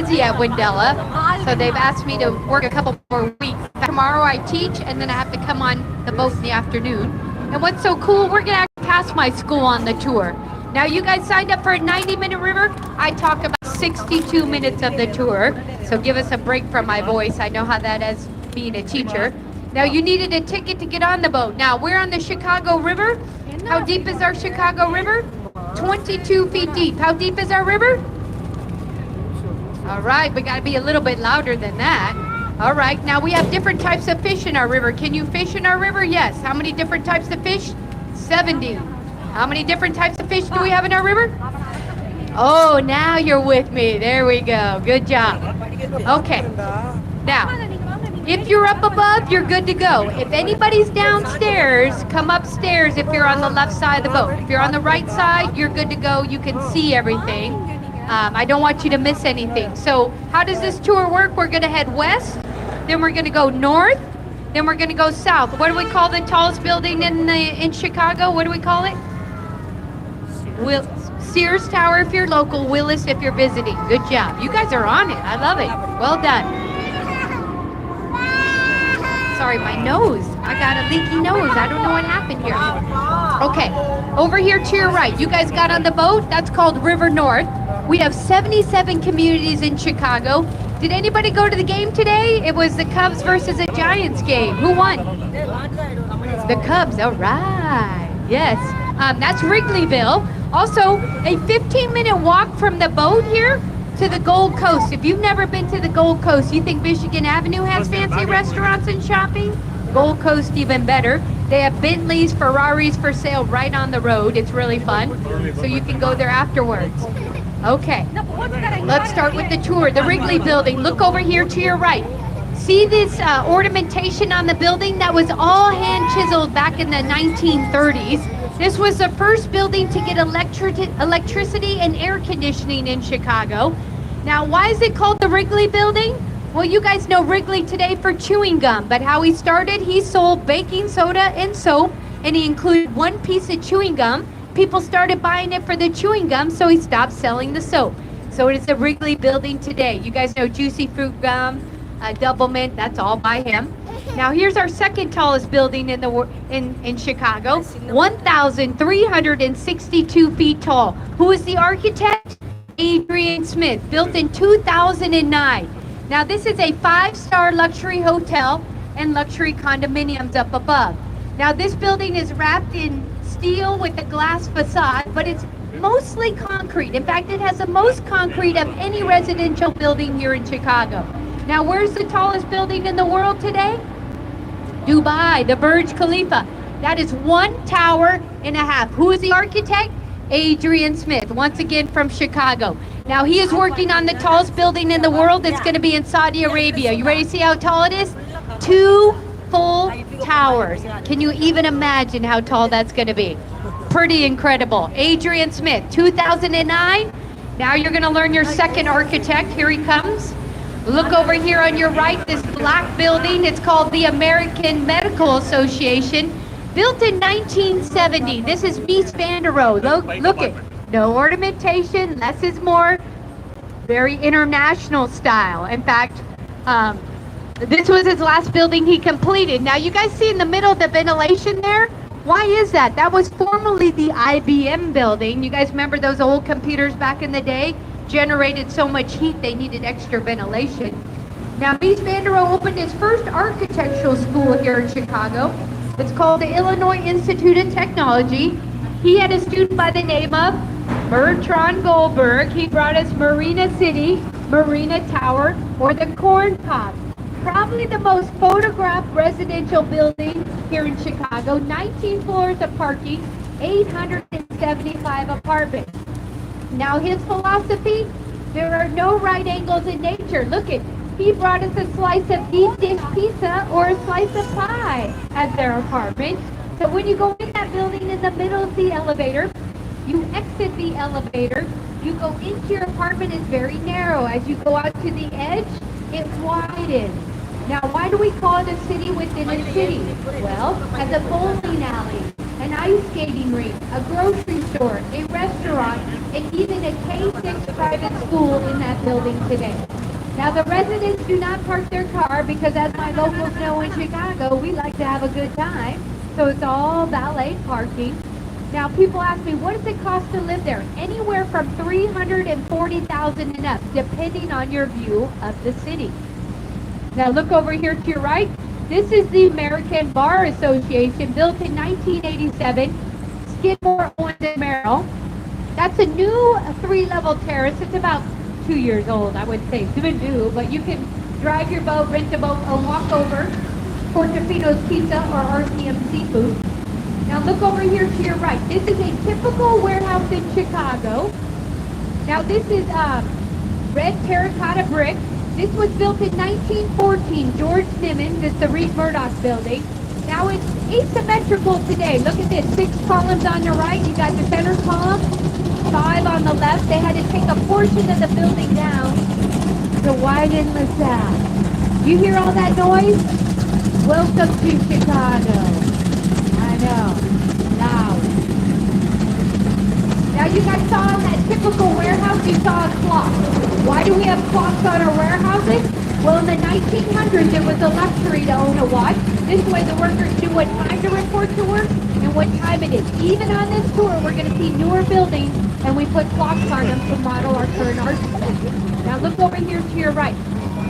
busy at Wendella, so they've asked me to work a couple more weeks. Tomorrow I teach, and then I have to come on the boat in the afternoon. And what's so cool, we're gonna actually pass my school on the tour. Now you guys signed up for a 90-minute river. I talk about 62 minutes of the tour, so give us a break from my voice. I know how that is being a teacher. Now you needed a ticket to get on the boat. Now we're on the Chicago River. How deep is our Chicago River? 22 feet deep. How deep is our river? All right, we gotta be a little bit louder than that. All right, now we have different types of fish in our river. Can you fish in our river? Yes. How many different types of fish? 70. How many different types of fish do we have in our river? Oh, now you're with me. There we go. Good job. Okay. Now, if you're up above, you're good to go. If anybody's downstairs, come upstairs if you're on the left side of the boat. If you're on the right side, you're good to go. You can see everything. I don't want you to miss anything. So how does this tour work? We're going to head west, then we're going to go north, then we're going to go south. What do we call the tallest building in Chicago? What do we call it? Sears Tower if you're local, Willis if you're visiting. Good job. You guys are on it. I love it. Well done. Sorry, my nose. I got a leaky nose. I don't know what happened here. Okay, over here to your right. You guys got on the boat? That's called River North. We have 77 communities in Chicago. Did anybody go to the game today? It was the Cubs versus the Giants game. Who won? The Cubs. All right. Yes. That's Wrigleyville. Also, a 15-minute walk from the boat here to the Gold Coast. If you've never been to the Gold Coast, you think Michigan Avenue has fancy restaurants and shopping? Gold Coast even better. They have Bentleys, Ferraris for sale right on the road. It's really fun. So you can go there afterwards. Okay, let's start with the tour. The Wrigley Building. Look over here to your right. See this ornamentation on the building? That was all hand chiseled back in the 1930s. This was the first building to get electricity and air conditioning in Chicago. Now, why is it called the Wrigley Building? Well, you guys know Wrigley today for chewing gum, but how he started, he sold baking soda and soap, and he included one piece of chewing gum. People started buying it for the chewing gum, so he stopped selling the soap. So it is the Wrigley Building today. You guys know Juicy Fruit Gum, Double Mint, that's all by him. Now here's our second tallest building in Chicago, 1,362 feet tall. Who is the architect? Adrian Smith, built in 2009. Now this is a 5-star luxury hotel and luxury condominiums up above. Now this building is wrapped in steel with a glass facade, but it's mostly concrete. In fact, it has the most concrete of any residential building here in Chicago. Now where's the tallest building in the world today? Dubai, the Burj Khalifa. That is 1.5 towers. Who is the architect? Adrian Smith, once again from Chicago. Now he is working on the tallest building in the world. It's going to be in Saudi Arabia. You ready to see how tall it is? 2 full towers. Can you even imagine how tall that's going to be? Pretty incredible. Adrian Smith, 2009. Now you're going to learn your second architect. Here he comes. Look over here on your right, this black building. It's called the American Medical Association. Built in 1970. This is Mies van der Rohe. Look at, no ornamentation, less is more. Very international style. In fact, this was his last building he completed. Now you guys see in the middle the ventilation there? Why is that? That was formerly the IBM building. You guys remember those old computers back in the day? Generated so much heat they needed extra ventilation. Now Mies van der Rohe opened his first architectural school here in Chicago. It's called the Illinois Institute of Technology. He had a student by the name of Bertrand Goldberg. He brought us Marina City, Marina Tower, or the Corn Cob. Probably the most photographed residential building here in Chicago. 19 floors of parking, 875 apartments. Now his philosophy, there are no right angles in nature. Look at, he brought us a slice of deep dish pizza or a slice of pie as their apartment. So when you go in that building, in the middle of the elevator, you exit the elevator, you go into your apartment, it's very narrow. As you go out to the edge, it widens. Now why do we call it a city within a city? Well, as a bowling alley, an ice skating rink, a grocery store, a restaurant, and even a K-6 private school in that building today. Now the residents do not park their car because, as my locals know in Chicago, we like to have a good time. So it's all valet parking. Now people ask me, what does it cost to live there? Anywhere from $340,000 and up, depending on your view of the city. Now look over here to your right. This is the American Bar Association, built in 1987. Skidmore, Owens and Merrill. That's a new 3-level terrace. It's about 2 years old, I would say. It's been new, but you can drive your boat, rent a boat, or walk over. Portofino's Pizza or RCM Seafood. Now look over here to your right. This is a typical warehouse in Chicago. Now this is red terracotta brick. This was built in 1914. George Simmons, it's the Reed Murdoch building. Now it's asymmetrical today. Look at this, 6 columns on the right. You got the center column, 5 on the left. They had to take a portion of the building down to widen LaSalle. You hear all that noise? Welcome to Chicago. I know, loud. Now you guys saw in that typical warehouse, you saw a clock. Why do we have clocks on our warehouses? Well, in the 1900s, it was a luxury to own a watch. This way the workers knew what time to report to work and what time it is. Even on this tour, we're going to see newer buildings, and we put clocks on them to model our current architecture. Now look over here to your right.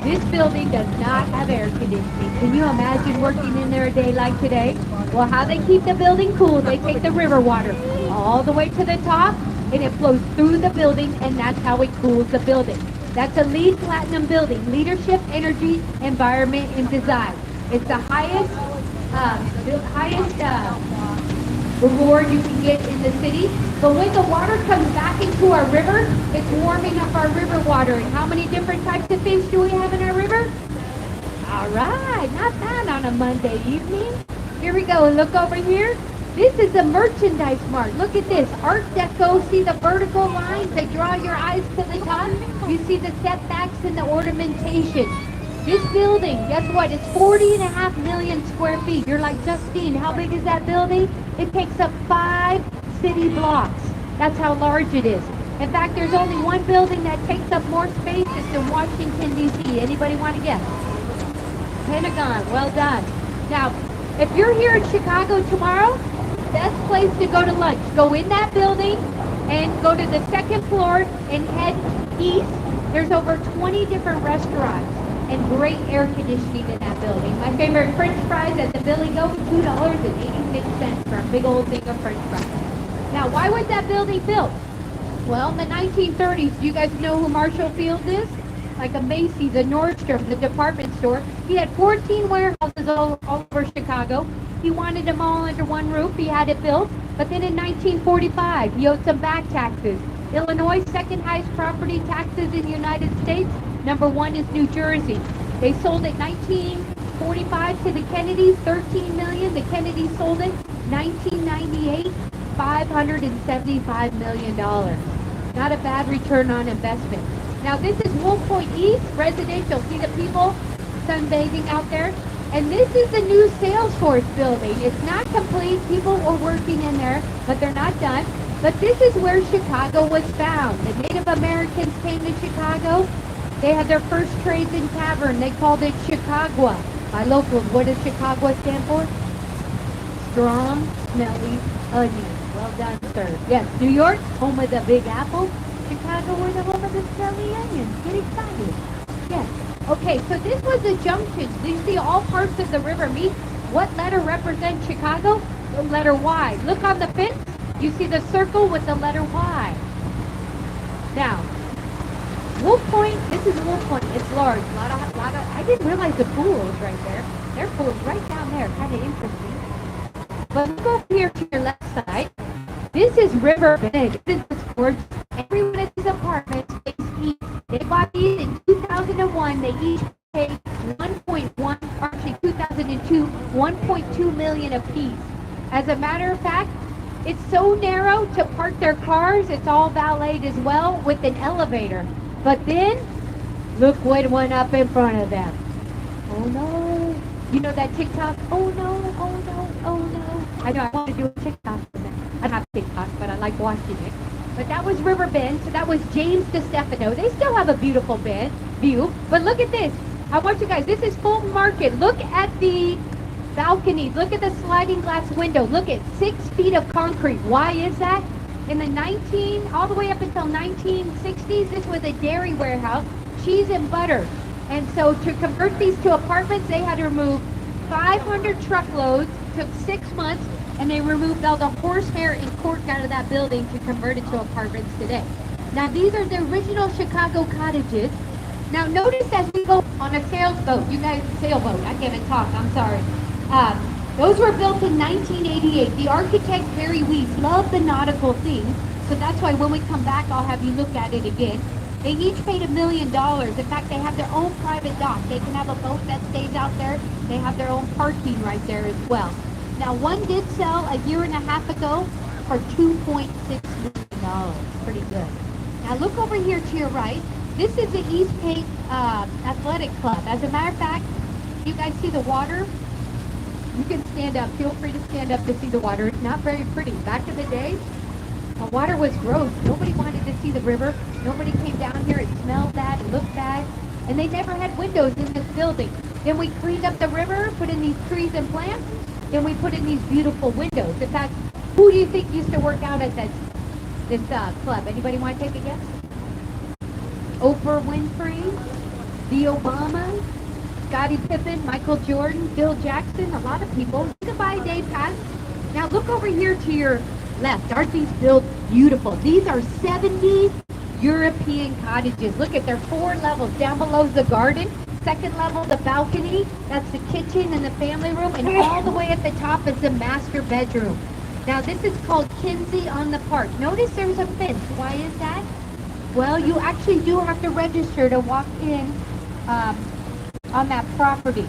This building does not have air conditioning. Can you imagine working in there a day like today? Well, how they keep the building cool, they take the river water all the way to the top, and it flows through the building, and that's how it cools the building. That's a LEED Platinum building, Leadership, Energy, Environment, and Design. It's the highest reward you can get in the city. But when the water comes back into our river, it's warming up our river water. And how many different types of fish do we have in our river? All right, not bad on a Monday evening. Here we go, and look over here. This is a merchandise mart. Look at this, Art Deco. See the vertical lines that draw your eyes to the top? You see the setbacks and the ornamentation. This building, guess what? It's 40.5 million square feet. You're like, Justine, how big is that building? It takes up 5 city blocks. That's how large it is. In fact, there's only one building that takes up more space. It's in Washington, D.C. Anybody want to guess? Pentagon. Well done. Now, if you're here in Chicago tomorrow, best place to go to lunch. Go in that building and go to the 2nd floor and head east. There's over 20 different restaurants and great air conditioning in that building. My favorite French fries at the Billy Goat, $2.86 for a big old thing of French fries. Now, why was that building built? Well, in the 1930s, do you guys know who Marshall Field is? Like a Macy's, a Nordstrom, the department store. He had 14 warehouses all over Chicago. He wanted them all under one roof. He had it built. But then in 1945, he owed some back taxes. Illinois, second highest property taxes in the United States. Number 1 is New Jersey. They sold it 1945 to the Kennedys, $13 million. The Kennedys sold it 1998, $575 million. Not a bad return on investment. Now this is Wolf Point East, residential. See the people sunbathing out there? And this is the new Salesforce building. It's not complete. People are working in there, but they're not done. But this is where Chicago was found. The Native Americans came to Chicago. They had their first trades in tavern. They called it Chicagua. My locals, what does Chicagua stand for? Strong, smelly onion. Well done, sir. Yes, New York, home of the Big Apple. Chicago, we're the home of the smelly onions. Get excited. Yes. Okay, so this was the junction. You see all parts of the river meet. What letter represents Chicago? The letter Y. Look on the fence. You see the circle with the letter Y. Now, Wolf Point, this is Wolf Point. It's large. A lot of, I didn't realize the pool was right there. Their pool is right down there. Kind of interesting. But look over here to your left side. This is River Bend. This is gorgeous. Every one of these apartments, they bought these in 2001. They each paid 2002, 1.2 million a piece. As a matter of fact, it's so narrow to park their cars. It's all valeted as well with an elevator. But then, look what went up in front of them. Oh no. You know that TikTok? Oh no, oh no, oh no. I know I want to do a TikTok for that. I don't have TikTok, but I like watching it. But that was River Bend, so that was James DeStefano. They still have a beautiful bend. view. But look at this. I want you guys, this is full market. Look at the balconies. Look at the sliding glass window. Look at 6 feet of concrete. Why is that? In the all the way up until 1960s, this was a dairy warehouse, cheese and butter. And so to convert these to apartments, they had to remove 500 truckloads, took 6 months, and they removed all the horsehair and cork out of that building to convert it to apartments today. Now these are the original Chicago cottages. Now notice as we go on a sailboat, you guys, sailboat, I can't even talk, I'm sorry. Those were built in 1988. The architect, Harry Weiss, loved the nautical theme, so that's why when we come back, I'll have you look at it again. They each paid $1 million. In fact, they have their own private dock. They can have a boat that stays out there. They have their own parking right there as well. Now, one did sell a year and a half ago for $2.6 million. Pretty good. Now, look over here to your right. This is the East Cape Athletic Club. As a matter of fact, you guys see the water? You can stand up. Feel free to stand up to see the water. It's not very pretty. Back in the day, the water was gross. Nobody wanted to see the river. Nobody came down here. It smelled bad. It looked bad. And they never had windows in this building. Then we cleaned up the river, put in these trees and plants. Then we put in these beautiful windows. In fact, who do you think used to work out at this club? Anybody want to take a guess? Oprah Winfrey, the Obama, Scottie Pippen, Michael Jordan, Bill Jackson, a lot of people. You can buy a day pass. Now look over here to your left. Aren't these built beautiful? These are 70s European cottages. Look at their 4 levels. Down below is the garden. Second level, the balcony. That's the kitchen and the family room. And all the way at the top is the master bedroom. Now this is called Kinsey on the Park. Notice there's a fence. Why is that? Well, you actually do have to register to walk in on that property.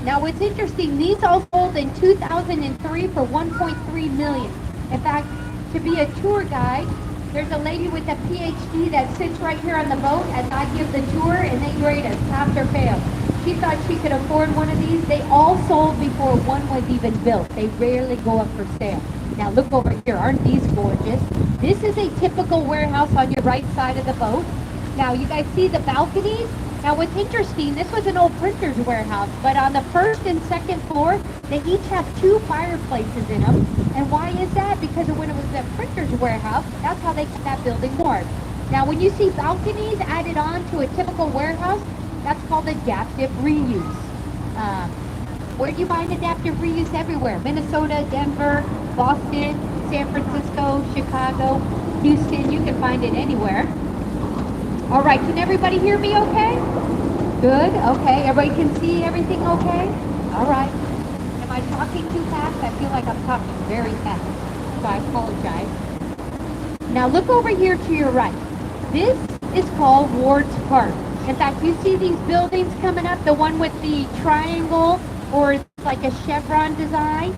Now what's interesting, these all sold in 2003 for $1.3 million. In fact, to be a tour guide, there's a lady with a PhD that sits right here on the boat as I give the tour, and they grade us, pass or fail. She thought she could afford one of these. They all sold before one was even built. They rarely go up for sale. Now look over here, aren't these gorgeous? This is a typical warehouse on your right side of the boat. Now you guys see the balconies? Now what's interesting, this was an old printer's warehouse, but on the first and second floor, they each have 2 fireplaces in them. And why is that? Because when it was a printer's warehouse, that's how they kept that building warm. Now when you see balconies added on to a typical warehouse, that's called adaptive reuse. Where do you find adaptive reuse? Everywhere. Minnesota, Denver, Boston, San Francisco, Chicago, Houston, you can find it anywhere. All right, can everybody hear me okay? Good, okay. Everybody can see everything okay? All right. Am I talking too fast? I feel like I'm talking very fast, so I apologize. Now look over here to your right. This is called Ward's Park. In fact, you see these buildings coming up, the one with the triangle or it's like a chevron design?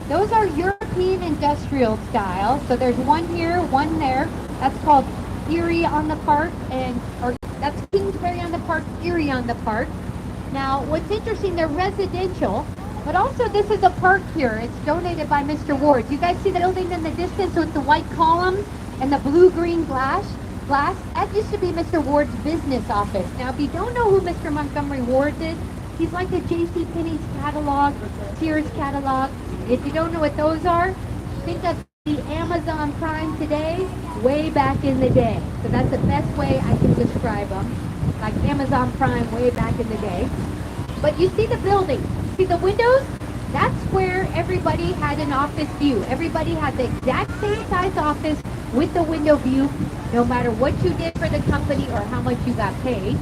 Those are European industrial style. So there's one here, one there. That's called Erie on the Park, or that's Kingsbury on the Park, Erie on the Park. Now, what's interesting, they're residential, but also this is a park here. It's donated by Mr. Ward. You guys see the building in the distance with the white columns and the blue-green glass? That used to be Mr. Ward's business office. Now, if you don't know who Mr. Montgomery Ward is, he's like the J.C. Penney's catalog, Sears catalog. If you don't know what those are, think of the Amazon Prime today, way back in the day. So that's the best way I can describe them, like Amazon Prime way back in the day. But you see the building, see the windows? That's where everybody had an office view. Everybody had the exact same size office with the window view, no matter what you did for the company or how much you got paid.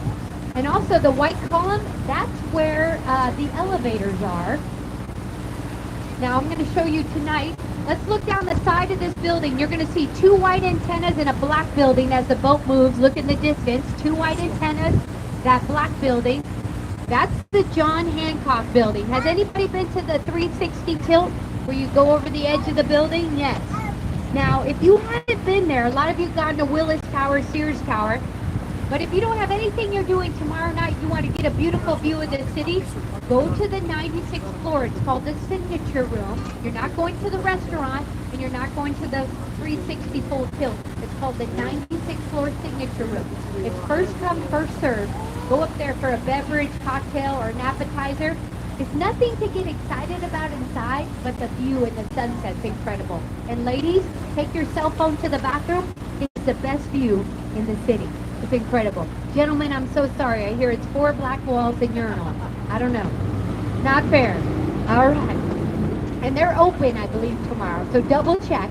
And also the white column, that's where the elevators are. Now I'm going to show you tonight. Let's look down the side of this building. You're going to see 2 white antennas in a black building as the boat moves. Look in the distance. 2 white antennas, that black building. That's the John Hancock building. Has anybody been to the 360 tilt where you go over the edge of the building? Yes. Now, if you haven't been there, a lot of you have gone to Willis Tower, Sears Tower. But if you don't have anything you're doing tomorrow night, you want to get a beautiful view of the city, go to the 96th floor. It's called the Signature Room. You're not going to the restaurant, and you're not going to the 360 full tilt. It's called the 96th floor Signature Room. It's first come, first served. Go up there for a beverage, cocktail, or an appetizer. It's nothing to get excited about inside, but the view and the sunset's incredible. And ladies, take your cell phone to the bathroom. It's the best view in the city. It's incredible. Gentlemen, I'm so sorry. I hear it's 4 black walls and urinal. I don't know. Not fair. All right. And they're open, I believe, tomorrow. So double check.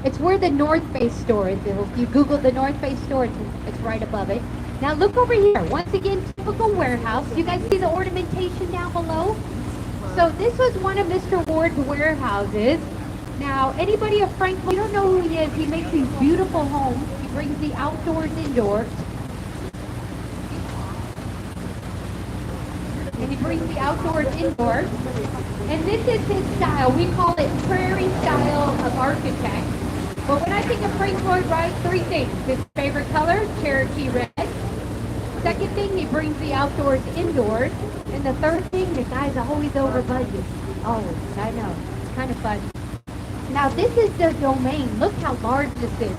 It's where the North Face store is. If you Google the North Face store, it's right above it. Now look over here. Once again, typical warehouse. You guys see the ornamentation down below? So this was one of Mr. Ward's warehouses. Now, anybody of Franklin, you don't know who he is. He makes these beautiful homes. He brings the outdoors indoors. And he brings the outdoors indoors. And this is his style. We call it prairie style of architect. But when I think of Frank Lloyd Wright, 3 things. His favorite color, Cherokee red. Second thing, he brings the outdoors indoors. And the third thing, the guy's always over budget. Always. I know. It's kind of fun. Now, this is the domain. Look how large this is.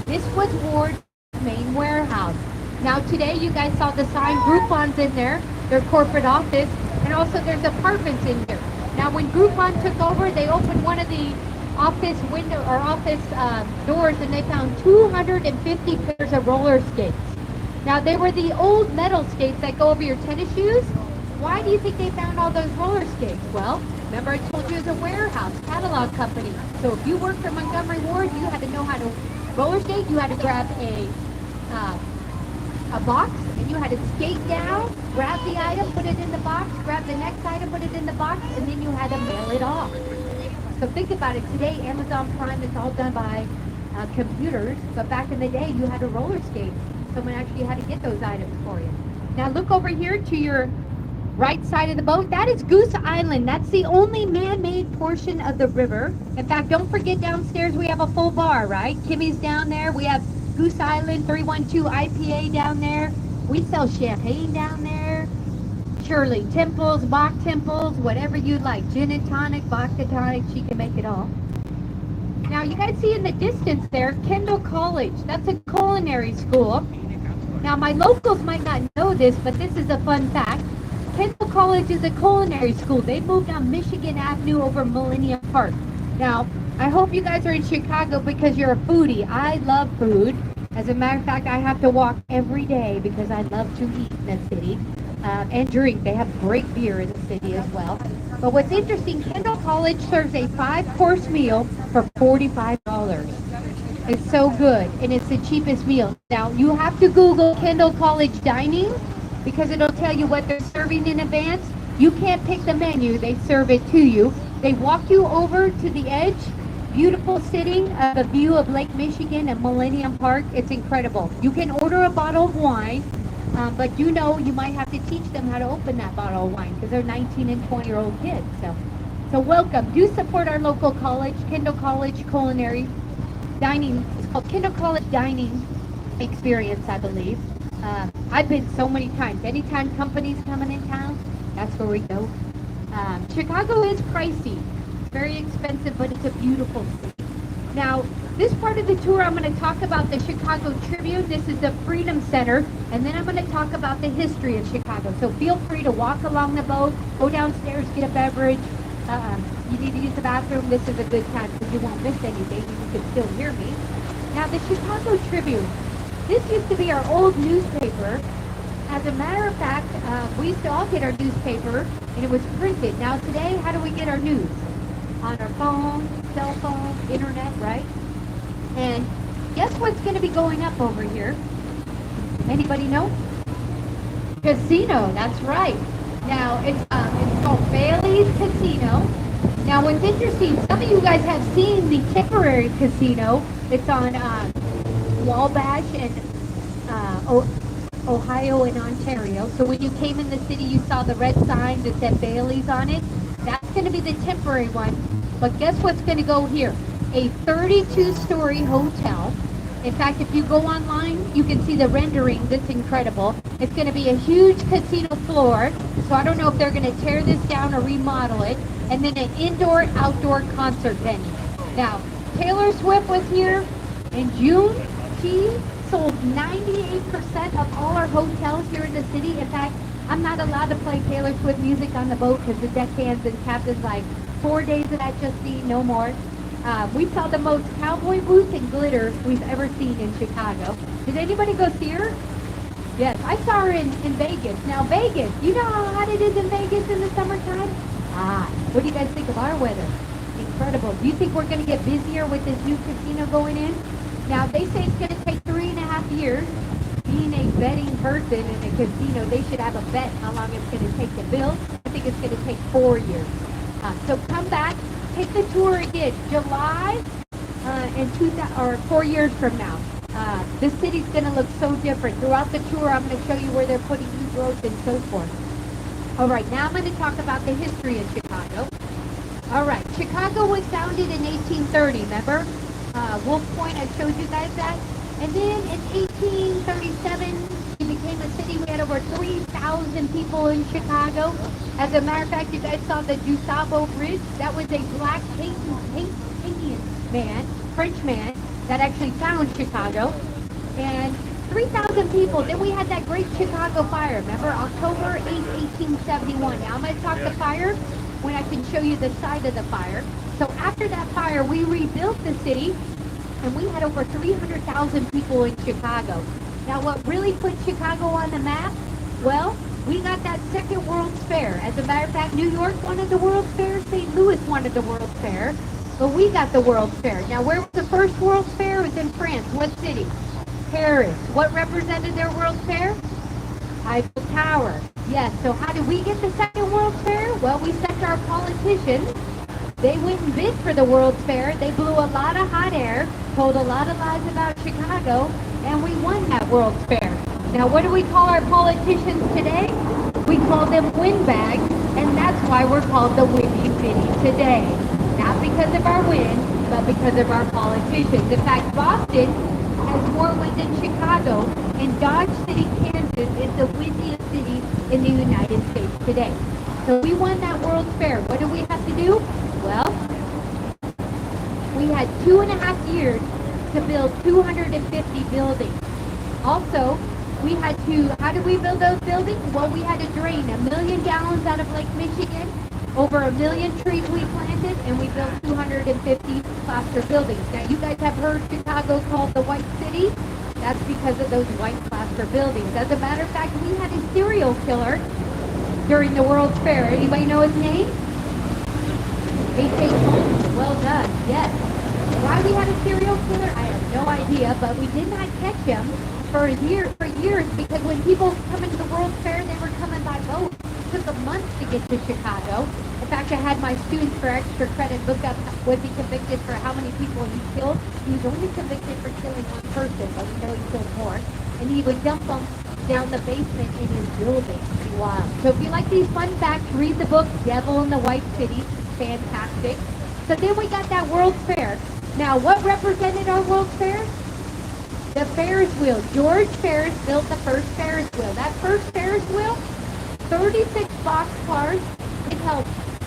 This was Ward's main warehouse. Now, today, you guys saw the sign, Groupon's in there, their corporate office, and also there's apartments in here. Now, when Groupon took over, they opened one of the office window or office doors, and they found 250 pairs of roller skates. Now, they were the old metal skates that go over your tennis shoes. Why do you think they found all those roller skates? Well, remember I told you it was a warehouse, catalog company. So if you worked for Montgomery Ward, you had to know how to roller skate. You had to grab a box, and you had to skate down, grab the item, put it in the box, grab the next item, put it in the box, and then you had to mail it off. So think about it. Today, Amazon Prime is all done by computers, but back in the day, you had to roller skate. Someone actually had to get those items for you. Now look over here to your right side of the boat. That is Goose Island. That's the only man-made portion of the river. In fact, don't forget downstairs we have a full bar, right? Kimmy's down there. We have Goose Island 312 IPA down there. We sell champagne down there. Shirley Temples, Bach Temples, whatever you like. Gin and tonic, vodka tonic, she can make it all. Now you guys see in the distance there, Kendall College. That's a culinary school. Now my locals might not know this, but this is a fun fact. Kendall College is a culinary school. They moved on Michigan Avenue over Millennium Park. Now, I hope you guys are in Chicago because you're a foodie. I love food. As a matter of fact, I have to walk every day because I love to eat in the city and drink. They have great beer in the city as well. But what's interesting, Kendall College serves a 5-course meal for $45. It's so good, and it's the cheapest meal. Now, you have to Google Kendall College dining because it'll tell you what they're serving in advance. You can't pick the menu. They serve it to you. They walk you over to the edge. Beautiful sitting, a view of Lake Michigan and Millennium Park. It's incredible. You can order a bottle of wine, but you know you might have to teach them how to open that bottle of wine because they're 19 and 20-year-old kids. So welcome. Do support our local college, Kendall College Culinary Dining. It's called Kendall College Dining Experience, I believe. I've been so many times. Anytime companies coming in town, that's where we go. Chicago is pricey. It's very expensive, but it's a beautiful city. Now, this part of the tour, I'm going to talk about the Chicago Tribune. This is the Freedom Center, and then I'm going to talk about the history of Chicago. So feel free to walk along the boat, go downstairs, get a beverage. You need to use the bathroom. This is a good time because you won't miss anything. You can still hear me. Now, the Chicago Tribune. This used to be our old newspaper. As a matter of fact, we used to all get our newspaper, and it was printed. Now today, how do we get our news? On our phone, cell phone, internet, right? And guess what's going to be going up over here? Anybody know? Casino, that's right. Now, it's called Bailey's Casino. Now, what's interesting, some of you guys have seen the temporary casino. It's on Wabash and Ohio and Ontario. So when you came in the city, you saw the red sign that said Bailey's on it. That's going to be the temporary one. But guess what's going to go here? A 32-story hotel. In fact, if you go online, you can see the rendering. That's incredible. It's going to be a huge casino floor. So I don't know if they're going to tear this down or remodel it. And then an indoor-outdoor concert venue. Now, Taylor Swift was here in June. She sold 98% of all our hotels here in the city. In fact, I'm not allowed to play Taylor Swift music on the boat because the deckhands and captains like 4 days of that just see no more. We saw the most cowboy boots and glitter we've ever seen in Chicago. Did anybody go see her? Yes, I saw her in Vegas. Now Vegas, you know how hot it is in Vegas in the summertime? What do you guys think of our weather? Incredible. Do you think we're going to get busier with this new casino going in? Now they say it's going to take 3.5 years. Being a betting person in a casino, they should have a bet how long it's going to take to build. I think it's going to take 4 years. So come back, take the tour again, July in 4 years from now. The city's going to look so different. Throughout the tour, I'm going to show you where they're putting new growth and so forth. All right, now I'm going to talk about the history of Chicago. All right, Chicago was founded in 1830, remember? Wolf Point, I showed you guys that. And then in 1837, it became a city. We had over 3,000 people in Chicago. As a matter of fact, you guys saw the DuSable Bridge. That was a black Haitian man, French man, that actually found Chicago. And 3,000 people. Then we had that great Chicago fire. Remember, October 8, 1871. Now I'm going to talk the fire when I can show you the side of the fire. So after that fire, we rebuilt the city. And we had over 300,000 people in Chicago. Now, what really put Chicago on the map? Well, we got that second World's Fair. As a matter of fact, New York wanted the World's Fair, St. Louis wanted the World's Fair, but we got the World's Fair. Now, where was the first World's Fair? It was in France. What city? Paris. What represented their World's Fair? Eiffel Tower. Yes, so how did we get the second World's Fair? Well, we sent our politicians. They went and bid for the World's Fair. They blew a lot of hot air, told a lot of lies about Chicago, and we won that World's Fair. Now, what do we call our politicians today? We call them windbags, and that's why we're called the Windy City today. Not because of our wind, but because of our politicians. In fact, Boston has more wind than Chicago, and Dodge City, Kansas is the windiest city in the United States today. So we won that World's Fair. What do we have to do? Well, we had 2.5 years to build 250 buildings. Also, we had to, how did we build those buildings? Well, we had to drain 1 million gallons out of Lake Michigan, over 1 million trees we planted, and we built 250 plaster buildings. Now, you guys have heard Chicago called the White City. That's because of those white plaster buildings. As a matter of fact, we had a serial killer during the World's Fair. Anybody know his name? H.H. Holmes. Well done. Yes. Why we had a serial killer, I have no idea, but we did not catch him for years because when people come into the World's Fair, they were coming by boat. It took a month to get to Chicago. In fact, I had my students for extra credit look up, was he convicted for how many people he killed? He was only convicted for killing one person, but we know he killed more. And he would dump them down the basement in his building. Pretty wild. So if you like these fun facts, read the book Devil in the White City. Fantastic. So then we got that World's Fair. Now, what represented our World's Fair? The Ferris wheel. George Ferris built the first Ferris wheel. That first Ferris wheel, 36 boxcars. It held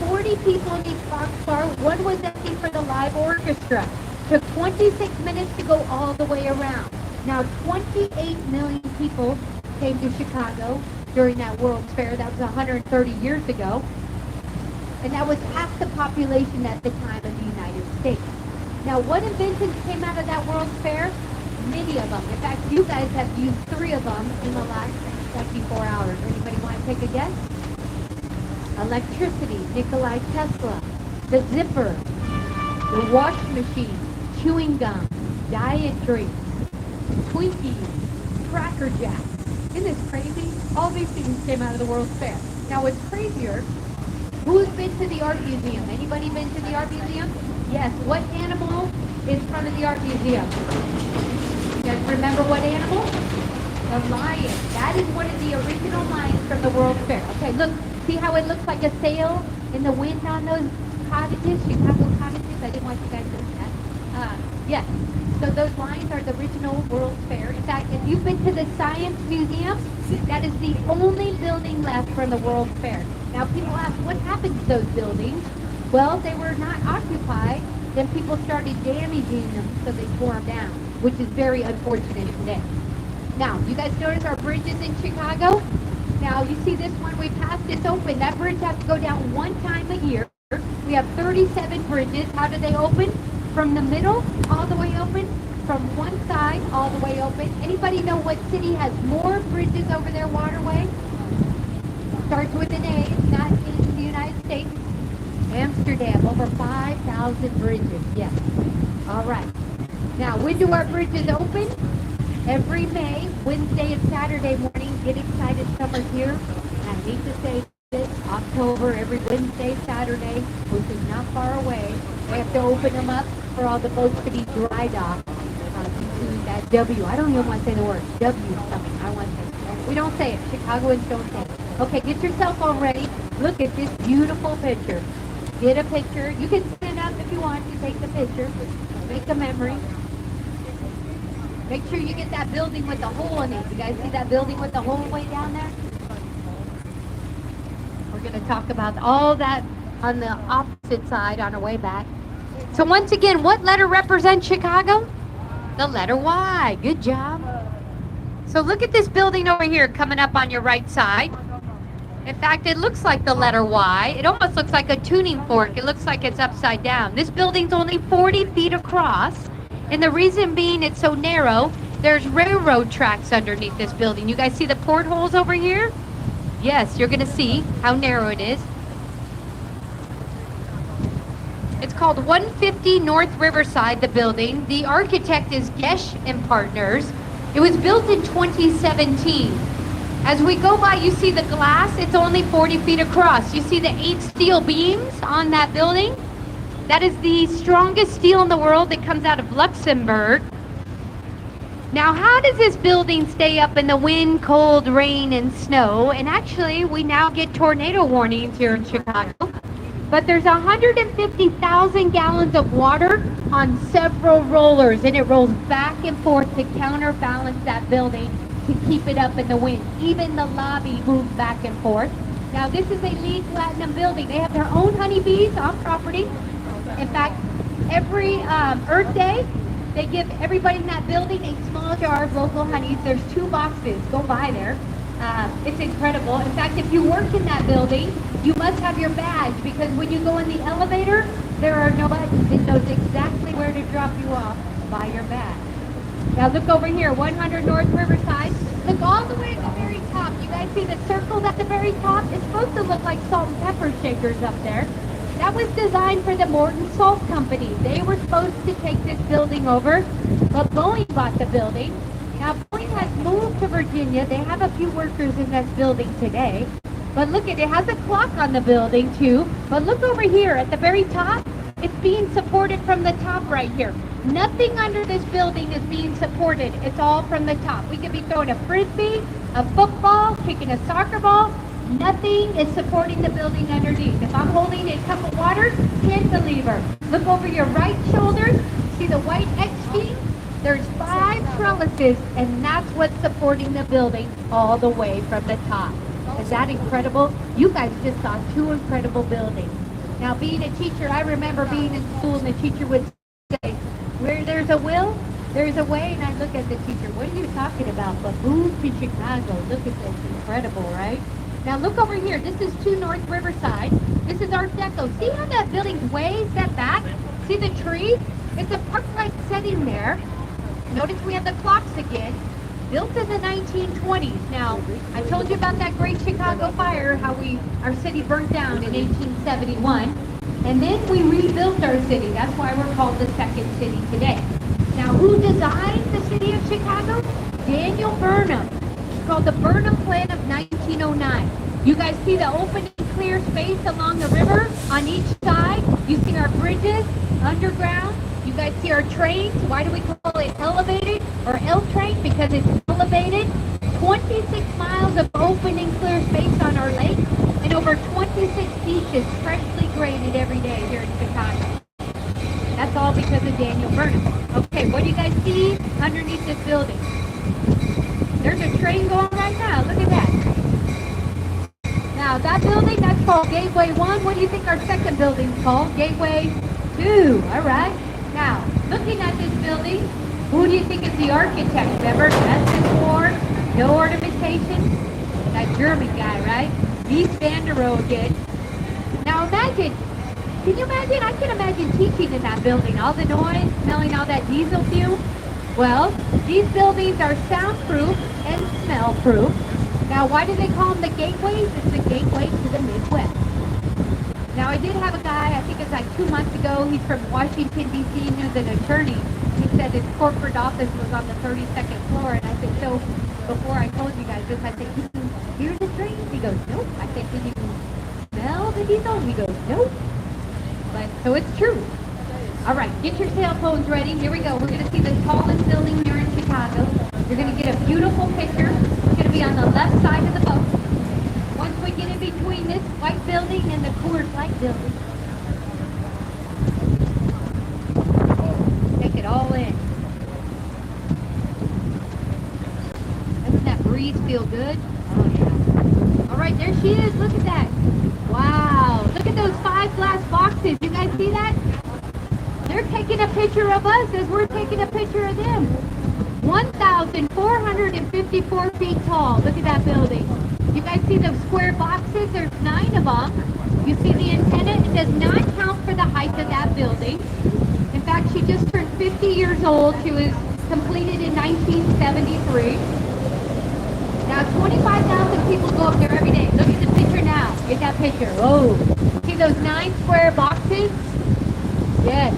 40 people in each boxcar. One was empty for the live orchestra. Took 26 minutes to go all the way around. Now, 28 million people came to Chicago during that World's Fair. That was 130 years ago. And that was half the population at the time of the United States. Now, what inventions came out of that World's Fair? Many of them. In fact, you guys have used 3 of them in the last 24 hours. Anybody want to take a guess? Electricity, Nikola Tesla, the zipper, the wash machine, chewing gum, diet drinks, Twinkies, Cracker Jacks. Isn't this crazy? All these things came out of the World's Fair. Now, what's crazier, who's been to the art museum? Anybody been to the art museum? Yes. What animal is in front of the art museum? You guys remember what animal? The lion. That is one of the original lions from the World's Fair. Okay, look. See how it looks like a sail in the wind on those cottages, Chicago cottages? I didn't want you guys to see that. Yes. So those lions are the original World's Fair. In fact, if you've been to the Science Museum, that is the only building left from the World's Fair. Now, people ask, what happened to those buildings? Well, they were not occupied. Then people started damaging them, so they tore them down. which is very unfortunate today. Now, you guys notice our bridges in Chicago? Now, you see this one, we passed this open. That bridge has to go down one time a year. We have 37 bridges. How do they open? From the middle, all the way open. From one side, all the way open. Anybody know what city has more bridges over their waterway? Starts with an A. It's not in the United States. Amsterdam, over 5,000 bridges. Yes. All right. Now, when do our bridges open? Every May, Wednesday and Saturday morning. Get excited, summer's here. And I hate to say this, October, every Wednesday, Saturday, which is not far away. They have to open them up for all the boats to be dry docked. That W, I don't even want to say the word. W something. I want to say. We don't say it. Chicagoans don't say it. Okay, get your cell phone ready. Look at this beautiful picture. Get a picture. You can stand up if you want to take the picture. Make a memory. Make sure you get that building with the hole in it. You guys see that building with the hole way down there? We're going to talk about all that on the opposite side on our way back. So once again, what letter represents Chicago? The letter Y. Good job. So look at this building over here coming up on your right side. In fact, it looks like the letter Y. It almost looks like a tuning fork. It looks like it's upside down. This building's only 40 feet across. And the reason being it's so narrow, there's railroad tracks underneath this building. You guys see the portholes over here? Yes, you're going to see how narrow it is. It's called 150 North Riverside, the building. The architect is Gesh and Partners. It was built in 2017. As we go by, you see the glass. It's only 40 feet across. You see the 8 steel beams on that building? That is the strongest steel in the world that comes out of Luxembourg. Now, how does this building stay up in the wind, cold, rain, and snow? And actually, we now get tornado warnings here in Chicago. But there's 150,000 gallons of water on several rollers, and it rolls back and forth to counterbalance that building to keep it up in the wind. Even the lobby moves back and forth. Now, this is a LEED Platinum building. They have their own honeybees on property. In fact, every Earth Day, they give everybody in that building a small jar of local honeys. There's 2 boxes. Go by there. It's incredible. In fact, if you work in that building, you must have your badge, because when you go in the elevator, there are no buttons. It knows exactly where to drop you off by your badge. Now look over here, 100 North Riverside. Look all the way at the very top. You guys see the circles at the very top? It's supposed to look like salt and pepper shakers up there. That was designed for the Morton Salt Company. They were supposed to take this building over, but Boeing bought the building. Now, Boeing has moved to Virginia. They have a few workers in this building today. But look at it, has a clock on the building too. But look over here at the very top. It's being supported from the top right here. Nothing under this building is being supported. It's all from the top. We could be throwing a frisbee, a football, kicking a soccer ball. Nothing is supporting the building underneath. If I'm holding a cup of water, cantilever. Look over your right shoulder. See the white X key? There's 5 trellises, and that's what's supporting the building all the way from the top. Is that incredible? You guys just saw 2 incredible buildings. Now, being a teacher, I remember being in school, and the teacher would say, where there's a will, there's a way. And I look at the teacher, what are you talking about? But move to Chicago. Look at this. Incredible, right? Now look over here. This is 2 North Riverside. This is Art Deco. See how that building's way set back? See the tree? It's a park-like setting there. Notice we have the clocks again. Built in the 1920s. Now, I told you about that Great Chicago Fire, how our city burnt down in 1871. And then we rebuilt our city. That's why we're called the second city today. Now, who designed the city of Chicago? Daniel Burnham. It's called the Burnham Plan of 1909. You guys see the open and clear space along the river on each side? You see our bridges underground? You guys see our trains? Why do we call it elevated or L-train? Because it's elevated. 26 miles of open and clear space on our lake, and over 26 beaches freshly graded every day here in Chicago. That's all because of Daniel Burnham. Okay, what do you guys see underneath this building? There's a train going right now. Look at that. Now, that building, that's called Gateway 1. What do you think our second building's called? Gateway 2. All right. Now, looking at this building, Who do you think is the architect? Remember, Essex War, no ornamentation? That German guy, right? Mies van der Rohe again. Now imagine, can you imagine? I can imagine teaching in that building. All the noise, smelling all that diesel fuel. Well, these buildings are soundproof and smell-proof. Now, why do they call them the gateways? It's the gateway to the Midwest. Now, I did have a guy, I think it was like 2 months ago, he's from Washington, D.C., and he was an attorney. He said his corporate office was on the 32nd floor, and I said, so, before I told you guys this, I said, can you hear the trains? He goes, nope. I said, can you smell the diesel? He goes, nope. But, so it's true. All right, get your cell phones ready. Here we go. We're going to see the tallest building here in Chicago. You're going to get a beautiful picture. It's going to be on the left side of the boat. Once we get in between this white building and the Coors Light building, take it all in. Doesn't that breeze feel good? Oh, yeah. All right, there she is. Look at that. Wow. Look at those 5 glass boxes. You guys see that? They're taking a picture of us as we're taking a picture of them. 1,454 feet tall. Look at that building. You guys see those square boxes? There's 9 of them. You see the antenna? It does not count for the height of that building. In fact, she just turned 50 years old. She was completed in 1973. Now, 25,000 people go up there every day. Look at the picture now. Get that picture. Whoa. See those 9 square boxes? Yes.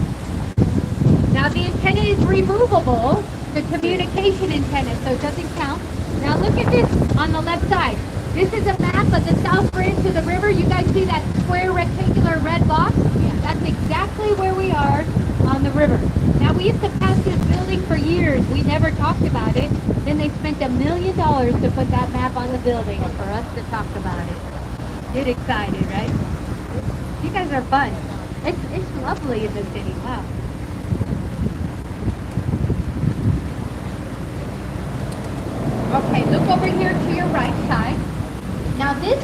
Now, the antenna is removable, the communication antenna, so it doesn't count. Now, look at this on the left side. This is a map of the south branch of the river. You guys see that square rectangular red box? That's exactly where we are on the river. Now, we used to pass this building for years. We never talked about it. Then they spent $1 million to put that map on the building for us to talk about it. Get excited, right? You guys are fun. It's lovely in the city. Wow. Okay, look over here to your right side. Now this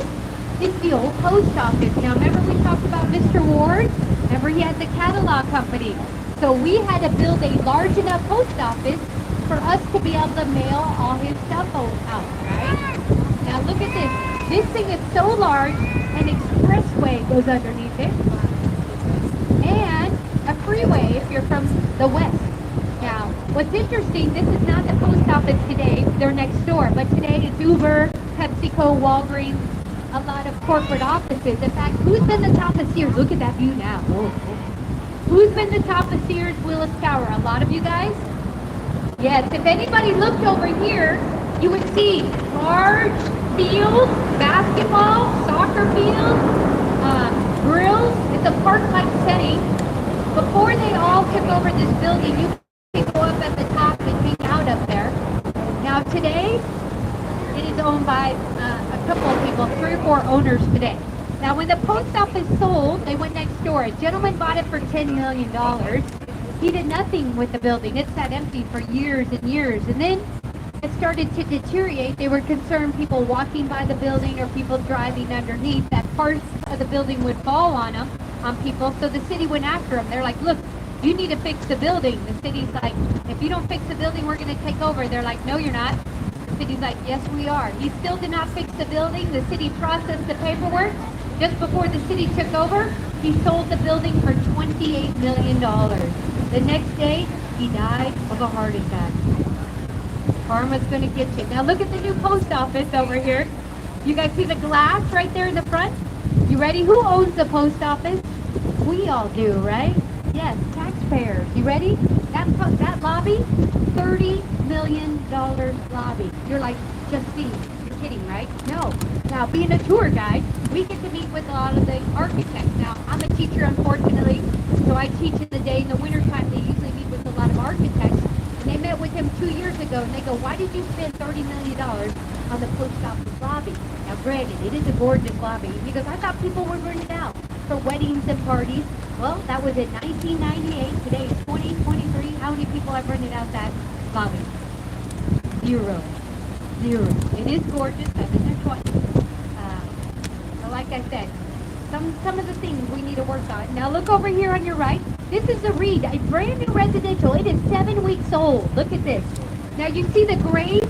is the old post office. Now remember we talked about Mr. Ward? Remember he had the catalog company. So we had to build a large enough post office for us to be able to mail all his stuff out, right? Now look at this. This thing is so large, an expressway goes underneath it. And a freeway if you're from the west. Now, what's interesting, this is not the post office today, they're next door, but today it's Uber, PepsiCo, Walgreens, a lot of corporate offices. In fact, who's been the top of Sears? Look at that view now. Who's been the top of Sears, Willis Tower? A lot of you guys? Yes, if anybody looked over here, you would see large fields, basketball, soccer fields, grills. It's a park-like setting. Before they all took over this building, you could go up at the top and hang out up there. Now today, it is owned by a couple of people, 3 or 4 owners today. Now when the post office sold, they went next door. A gentleman bought it for $10 million. He did nothing with the building. It sat empty for years and years. And then it started to deteriorate. They were concerned people walking by the building or people driving underneath, that parts of the building would fall on them, on people. So the city went after them. They're like, look, you need to fix the building. The city's like, if you don't fix the building, we're going to take over. They're like, no, you're not. The city's like, yes, we are. He still did not fix the building. The city processed the paperwork. Just before the city took over, he sold the building for $28 million. The next day, he died of a heart attack. Karma's going to get you. Now look at the new post office over here. You guys see the glass right there in the front? You ready? Who owns the post office? We all do, right? Yes, taxpayers. You ready? That lobby, $30 million lobby. You're like, Justine, you're kidding, right? No. Now, being a tour guide, we get to meet with a lot of the architects. Now, I'm a teacher, unfortunately, so I teach in the day. In the wintertime, they usually meet with a lot of architects. And they met with him 2 years ago, and they go, why did you spend $30 million on the post office lobby? Now, granted, it is a gorgeous lobby. He goes, I thought people would rent it out for weddings and parties. Well, that was in 1998. Today is 2023. How many people have rented out that lobby? 0. It is gorgeous. I've been there twice. So like I said, some of the things we need to work on. Now look over here on your right. This is the Reed, a brand new residential. It is 7 weeks old. Look at this. Now you see the gray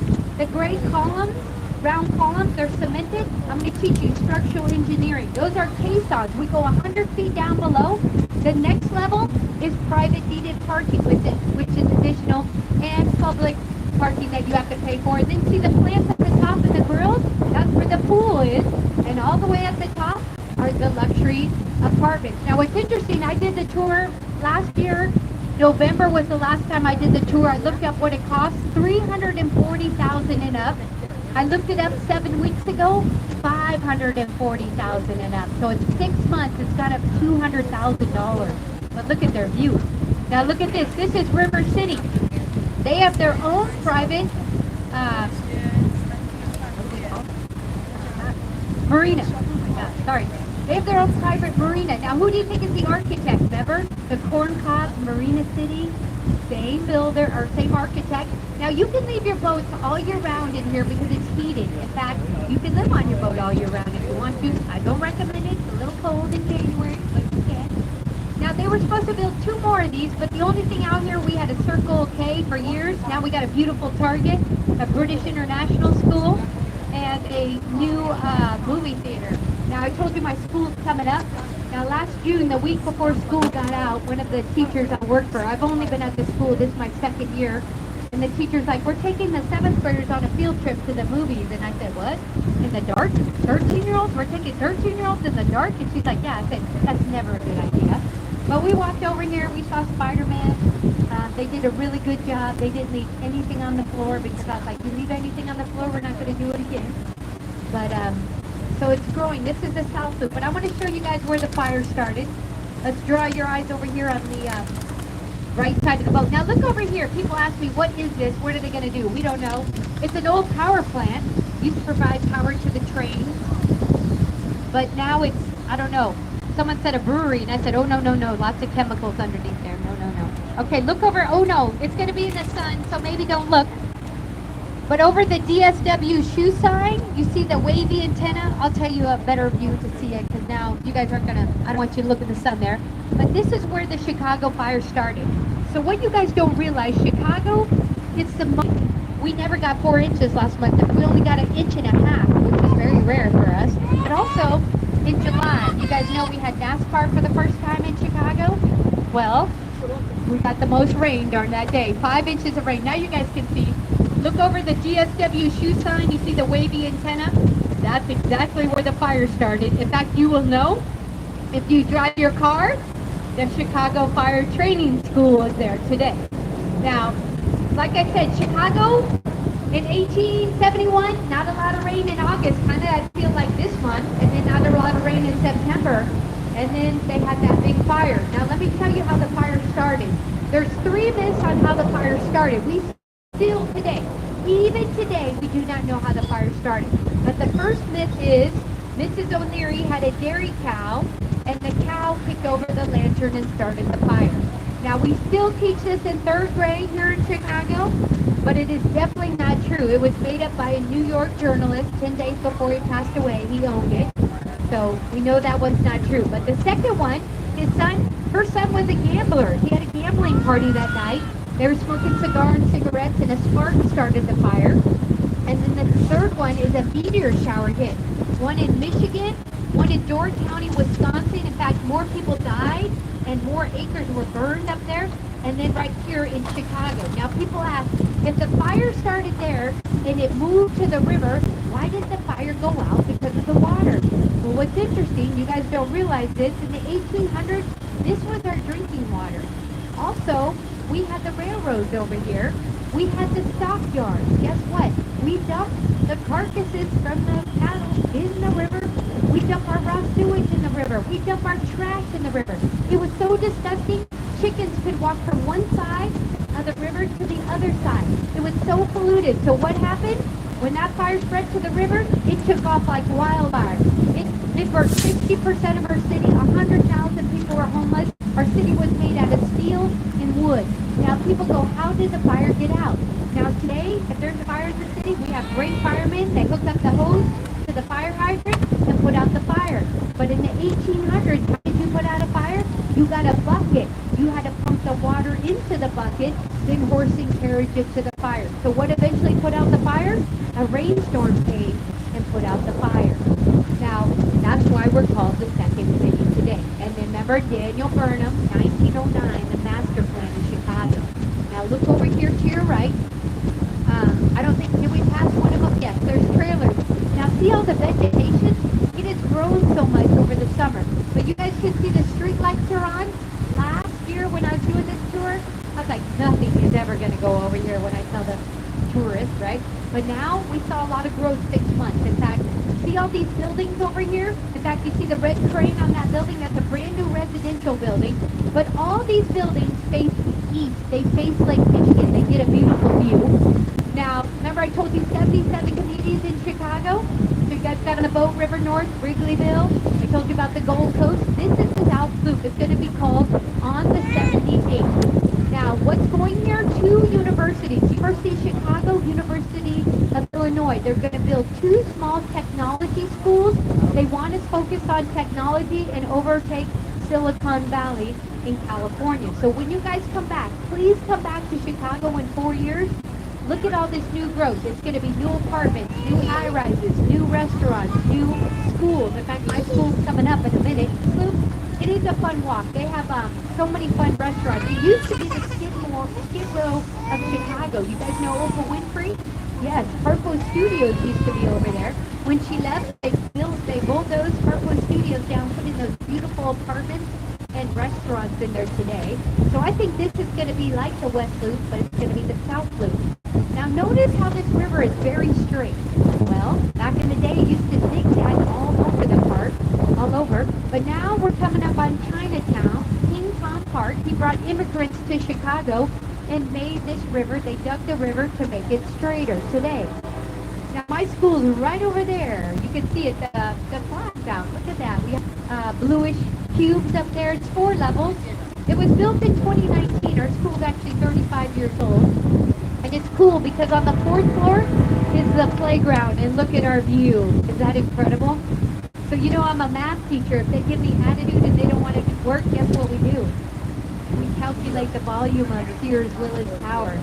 columns, round columns, they're cemented. I'm going to teach you structural engineering. Those are caissons. We go 100 feet down below. The next level is private deeded parking with it, which is additional, and public parking that you have to pay for. And then see the plants at the top of the grills? That's where the pool is. And all the way at the top are the luxury apartments. Now what's interesting, I did the tour last year. November was the last time I did the tour. I looked up what it costs, $340,000 and up. I looked it up 7 weeks ago, $540,000 and up. So in 6 months, it's got up $200,000. But look at their view. Now look at this. This is River City. They have their own private marina. Oh my God, sorry. They have their own private marina. Now, who do you think is the architect? Remember? The Corn Cob Marina City? Same builder, or same architect. Now, you can leave your boats all year round in here because it's heated. In fact, you can live on your boat all year round if you want to. I don't recommend it. It's a little cold in January, but you can. Now, they were supposed to build 2 more of these, but the only thing out here, we had a Circle K for years. Now we got a beautiful Target, a British International School, and a new movie theater. Now, I told you my school's coming up. Now, last June, the week before school got out, one of the teachers I work for, I've only been at the school, this is my 2nd year, and the teacher's like, we're taking the 7th graders on a field trip to the movies. And I said, what? In the dark? 13-year-olds? We're taking 13-year-olds in the dark? And she's like, yeah. I said, that's never a good idea. But we walked over here, we saw Spider-Man. They did a really good job. They didn't leave anything on the floor because I was like, you leave anything on the floor, we're not going to do it again. But, so it's growing. This is the South Loop. But I want to show you guys where the fire started. Let's draw your eyes over here on the right side of the boat. Now look over here. People ask me, what is this? What are they going to do? We don't know. It's an old power plant. Used to provide power to the trains. But now it's, I don't know. Someone said a brewery, and I said, oh, no, no, no. Lots of chemicals underneath there. No, no, no. Okay, look over. Oh, no. It's going to be in the sun, so maybe don't look. But over the DSW shoe sign, you see the wavy antenna. I'll tell you a better view to see it, because now you guys aren't going to, I don't want you to look at the sun there. But this is where the Chicago fire started. So what you guys don't realize, Chicago, it's the most, we never got 4 inches last month. We only got 1.5 inches, which is very rare for us. But also, in July, you guys know we had NASCAR for the first time in Chicago? Well, we got the most rain during that day. 5 inches of rain. Now you guys can see. Look over the GSW shoe sign. You see the wavy antenna? That's exactly where the fire started. In fact, you will know if you drive your car, the Chicago Fire Training School is there today. Now, like I said, Chicago in 1871, not a lot of rain in August, kind of I feel like this month, and then not a lot of rain in September, and then they had that big fire. Now, let me tell you how the fire started. There's 3 myths on how the fire started. We still today, even today, we do not know how the fire started. But the first myth is Mrs. O'Leary had a dairy cow, and the cow kicked over the lantern and started the fire. Now, we still teach this in 3rd grade here in Chicago, but it is definitely not true. It was made up by a New York journalist 10 days before he passed away. He owned it. So we know that one's not true. But the second one, her son was a gambler. He had a gambling party that night. They were smoking cigars and cigarettes, and a spark started the fire. And then the third one is a meteor shower hit. One in Michigan, one in Door County, Wisconsin. In fact, more people died and more acres were burned up there. And then right here in Chicago. Now people ask, if the fire started there and it moved to the river, why did the fire go out? Because of the water. Well, what's interesting, you guys don't realize this, in the 1800s, this was our drinking water. Also, we had the railroads over here. We had the stockyards. Guess what? We dumped the carcasses from the cattle in the river. We dumped our raw sewage in the river. We dumped our trash in the river. It was so disgusting, chickens could walk from one side of the river to the other side. It was so polluted. So what happened? When that fire spread to the river, it took off like wildfire. It burned 60% of our city. 100,000 people were homeless. Our city was made out of steel and wood. Now people go, how did the fire get out? Now today, if there's a fire in the city, we have great firemen. They hook up the hose to the fire hydrant and put out the fire. But in the You got a bucket. You had to pump the water into the bucket, then horse and carriage it to the fire. So what eventually put out the fire? A rainstorm came and put out the fire. Now, that's why we're called the second city today. And remember Daniel Burnham, 1909, the master plan in Chicago. Now look over here to your right. I don't think, can we pass one of them? Yes, there's trailers. Now see all the vegetation? It has grown so much over the summer. But you guys can see the street lights are on. Last year when I was doing this tour, I was like, nothing is ever going to go over here when I tell the tourists, right? But now we saw a lot of growth 6 months. In fact, see all these buildings over here? In fact, you see the red crane on that building? That's a brand new residential building. But all these buildings face east. They face Lake Michigan. They get a beautiful view. Now, remember I told you 77 communities in Chicago? So you guys got on the boat, River North, Wrigleyville. I told you about the Gold Coast. This is the South Loop. It's going to be called On the 78th. Now, what's going here? 2 universities. University of Chicago, University of Illinois. They're going to build 2 small technology schools. They want to focus on technology and overtake Silicon Valley in California. So when you guys come back, please come back to Chicago in 4 years. Look at all this new growth. It's going to be new apartments, new high-rises, new restaurants, new schools. In fact, my school's coming up in a minute. It is a fun walk. They have so many fun restaurants. It used to be the Skid Row of Chicago. You guys know Oprah Winfrey? Yes, Harpo Studios used to be over there. When she left, they bulldozed Harpo Studios down, put in those beautiful apartments and restaurants in there today. So I think this is going to be like the West Loop, but it's going to be the South Loop. Now notice how this river is very straight. Well, back in the day, it used to zigzag all over the park, all over. But now we're coming up on Chinatown, King Tom Park. He brought immigrants to Chicago and made this river, they dug the river to make it straighter today. Now my school is right over there. You can see it, the flag's out. Look at that. We have bluish cubes up there. It's 4 levels. It was built in 2019. Our school's actually 35 years old. And it's cool because on the 4th floor is the playground. And look at our view. Is that incredible? So you know I'm a math teacher. If they give me attitude and they don't want to work, guess what we do? We calculate the volume of Sears Willis Tower.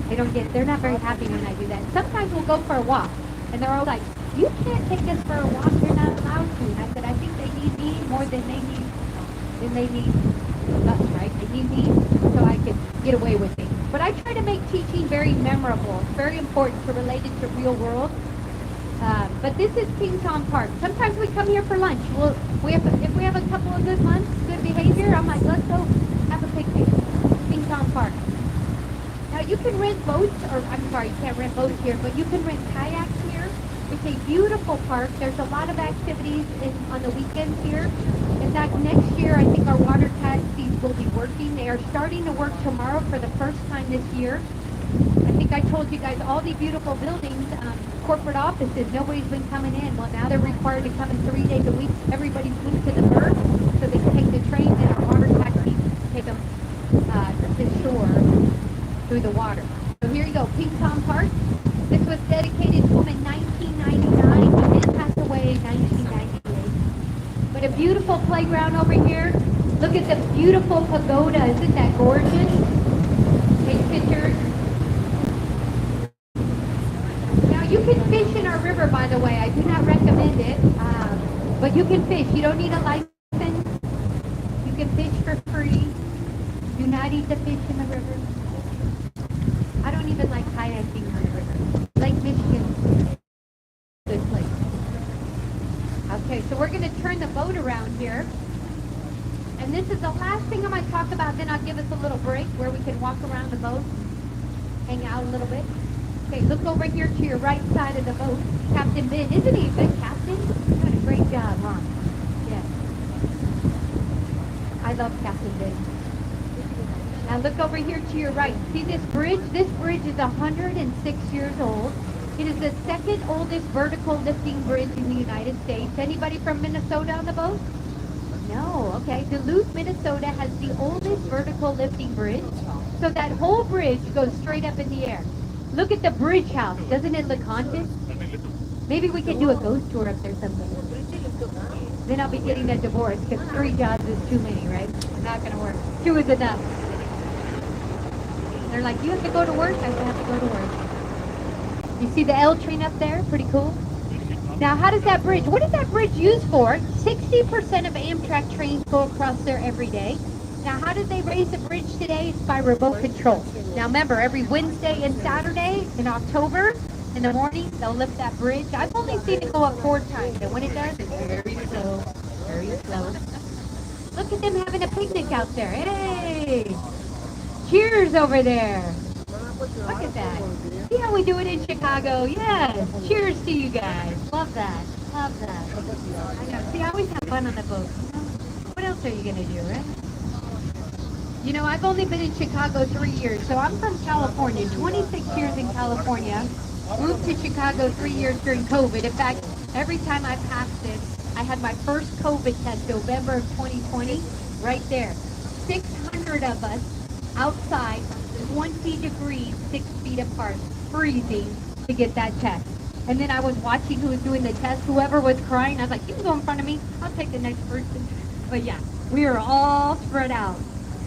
They're not very happy when I do that. Sometimes we'll go for a walk. And they're all like, you can't take us for a walk. You're not allowed to. And I said, I think they need me more than they need us, right? They need me so I can get away with things. But I try to make teaching very memorable. It's very important to relate it to real world. But this is King Tom Park. Sometimes we come here for lunch. If we have a couple of good months, good behavior, I'm like, let's go have a picnic. King Tom Park. Now you can rent boats, you can't rent boats here, but you can rent kayaks here. It's a beautiful park. There's a lot of activities on the weekends here. In fact, next year, I think our water taxis will be working. They are starting to work tomorrow for the first time this year. I think I told you guys all the beautiful buildings, corporate offices, nobody's been coming in. Well, now they're required to come in 3 days a week. Everybody's moved to the berth so they can take the train and our water taxis take them to shore through the water. So here you go, King Tom Park. This was dedicated to him in 1999. He did pass away in 1998. But a beautiful playground over here. Look at the beautiful pagoda. Isn't that gorgeous? Take pictures. Now you can fish in our river, by the way. I do not recommend it. But you can fish. You don't need a license. You can fish for free. Do not eat the fish in the river. I don't even like kayaking on the river. Lake Michigan, good place. Okay, so we're going to turn the boat around here. And this is the last thing I might talk about. Then I'll give us a little break where we can walk around the boat, hang out a little bit. Okay, look over here to your right side of the boat. Captain Ben, isn't he a good captain? He's doing a great job, huh? Yes. I love Captain Ben. Now look over here to your right. See this bridge? This bridge is 106 years old. It is the second oldest vertical lifting bridge in the United States. Anybody from Minnesota on the boat? No, okay. Duluth, Minnesota has the oldest vertical lifting bridge. So that whole bridge goes straight up in the air. Look at the bridge house. Doesn't it look haunted? Maybe we can do a ghost tour up there someday. Then I'll be getting a divorce because 3 jobs is too many, right? not gonna work. 2 is enough. They're like, you have to go to work? I have to go to work. You see the L train up there? Pretty cool. Now, how does that bridge, what is that bridge used for? 60% of Amtrak trains go across there every day. Now, how did they raise the bridge today? It's by remote control. Now, remember, every Wednesday and Saturday in October, in the morning, they'll lift that bridge. I've only seen it go up 4 times, and when it does, it's very slow, very slow. Look at them having a picnic out there. Hey! Cheers over there. Look at that. See how we do it in Chicago? Yes. Cheers to you guys. Love that. Love that. I know. See, I always have fun on the boat. What else are you going to do, right? You know, I've only been in Chicago 3 years, so I'm from California. 26 years in California. Moved to Chicago 3 years during COVID. In fact, every time I passed this, I had my first COVID test November of 2020, right there. 600 of us outside, 20 degrees, 6 feet apart, freezing to get that test. And then I was watching who was doing the test. Whoever was crying, I was like, you can go in front of me. I'll take the next person. But yeah, we are all spread out.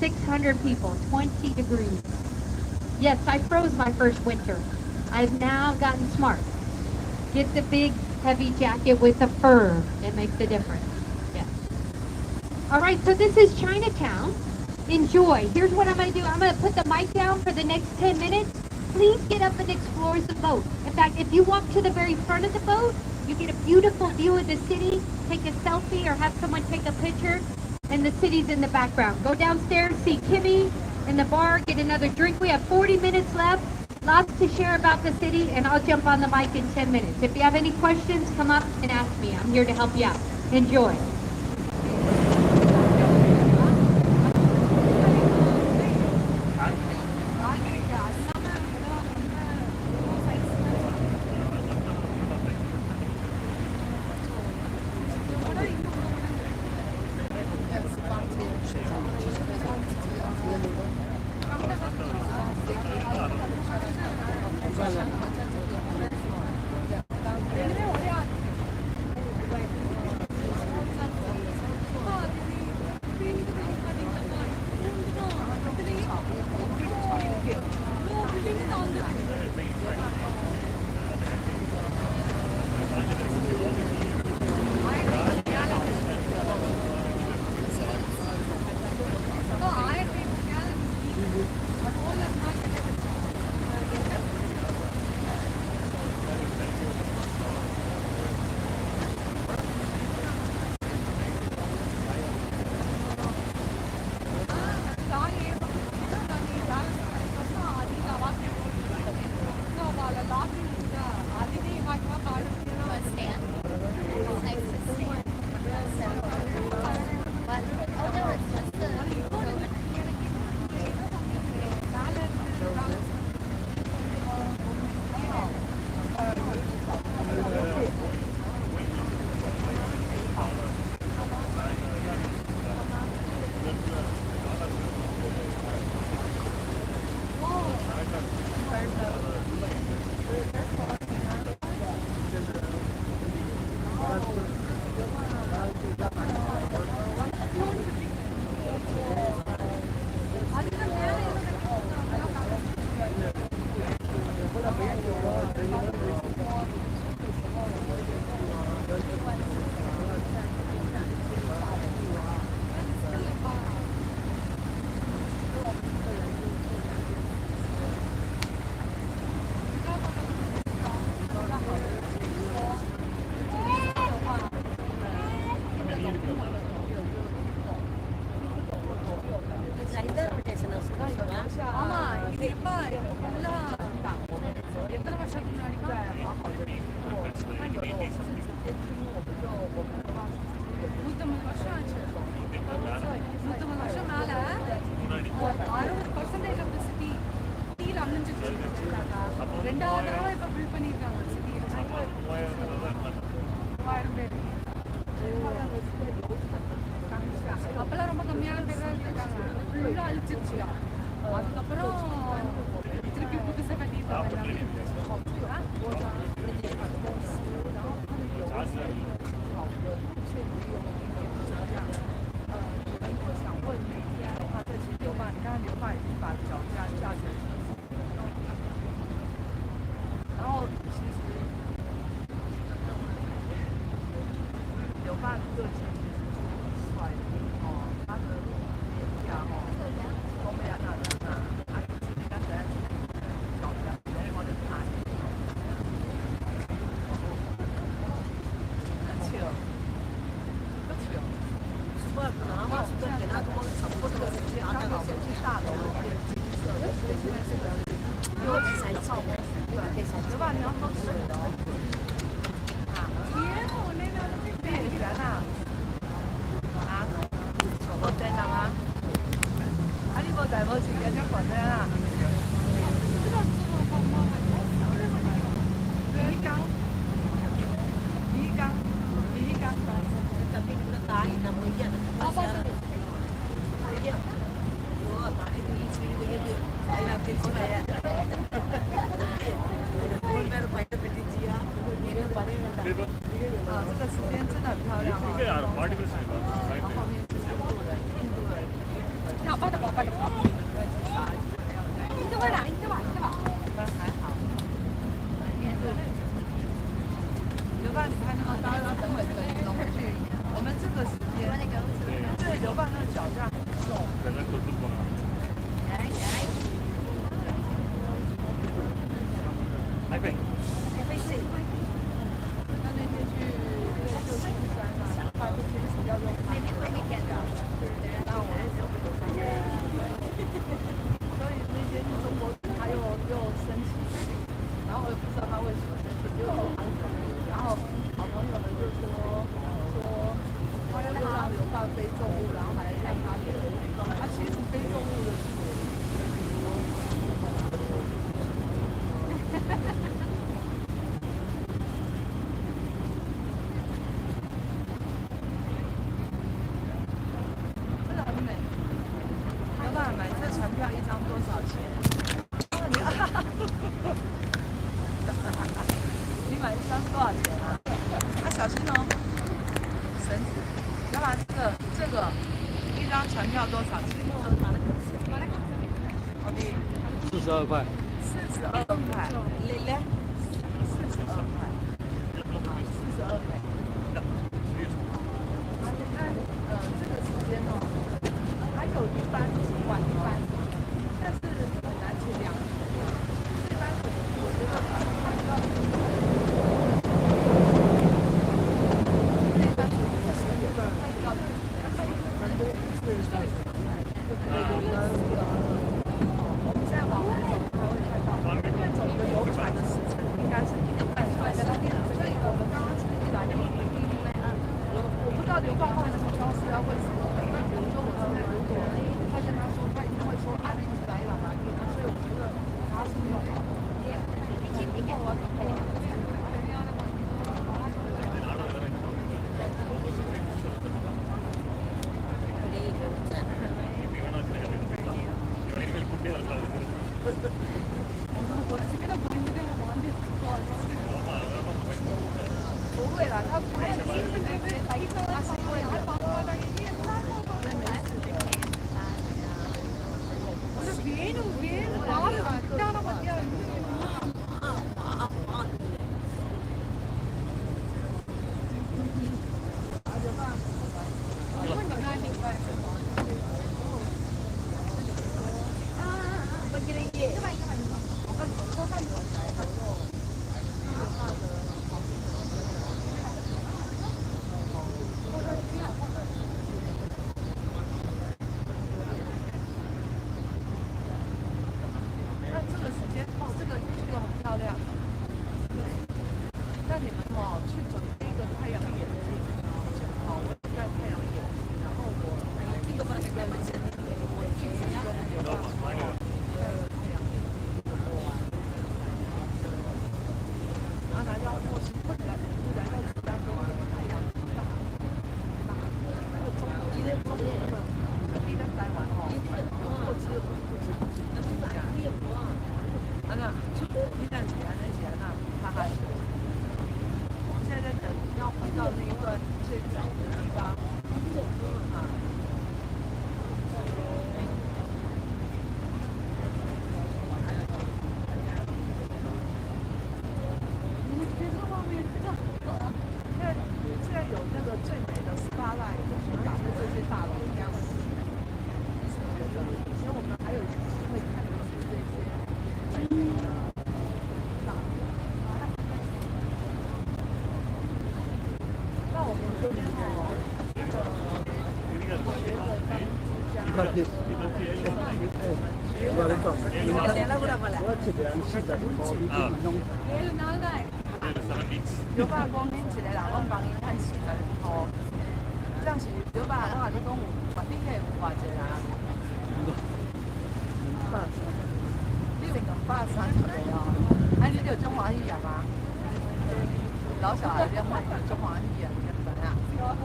600 people, 20 degrees. Yes, I froze my first winter. I've now gotten smart. Get the big, heavy jacket with the fur. It makes a difference. Yeah. All right, so this is Chinatown. Enjoy. Here's what I'm going to do. I'm going to put the mic down for the next 10 minutes. Please get up and explore the boat. In fact, if you walk to the very front of the boat, you get a beautiful view of the city. Take a selfie or have someone take a picture, and the city's in the background. Go downstairs, see Kimmy in the bar, get another drink. We have 40 minutes left. Lots to share about the city, and I'll jump on the mic in 10 minutes. If you have any questions, come up and ask me. I'm here to help you out. Enjoy. அப்பெல்லாம் ரொம்ப கம்மியான பேர் தான் இருக்காங்க. ஃபுல்லாக அழிச்சிருச்சு. அதுக்கப்புறம் திருப்பி புதுசாக கட்டியிருக்காங்க. 性其实挺帅的哦，他的脸颊哦，都没有那，他自己刚才搞一下，我的拍，很巧，不巧。我是跟他差不多这个时间，刚好先去大楼变金色的，所以现在这个因为才超过，对，对吧？你要喝水的哦。我是人家管的啦。这个时间真的很漂亮哦。然后后面是印度人。那快点，快点。还好。刘爸，你看那个大家等会回去。我们这个时间，对刘爸那个脚架很重。台北。那天去旧金山啊，快不天气要用它。那我所以那天中国他又生气，然后我也不知道他为什么生气，就然后好朋友们就说他又让刘爸飞重物，然后还让他飞，他其实飞重物的是。42块。42块。这个时间哦，还有一班晚一班，但是很难去量。一般我觉得快到。不会啦，他不会的。现在有那个最美的 SPA。有办法讲恁一个人拢帮伊趁40箍，这样是有办法，我你讲有，你迄有偌济人？你有230个哦，你就中欢喜啊吗？老小孩连欢中欢喜啊，你知影？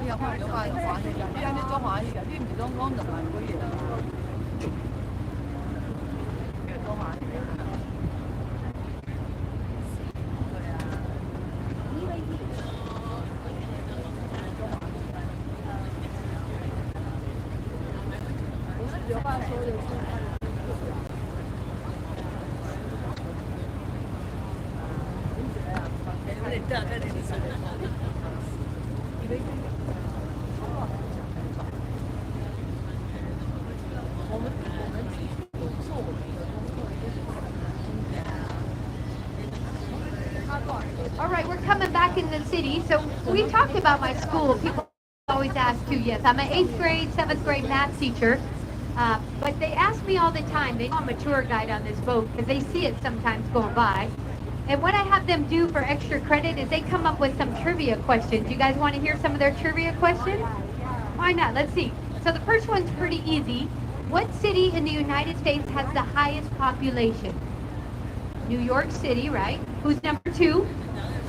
你若看有办法欢喜啊，你安尼中欢喜啊，你毋是拢讲2万几个？中欢喜啊！有话说的是。All right, we're coming back in the city. So we talked about my school. People always ask too. Yes, I'm an 8th grade, 7th grade math teacher. But they ask me all the time. They know I'm a tour guide on this boat because they see it sometimes going by. And what I have them do for extra credit is they come up with some trivia questions. You guys want to hear some of their trivia questions? Why not? Let's see. So the first one's pretty easy. What city in the United States has the highest population? New York City, right? Who's number 2?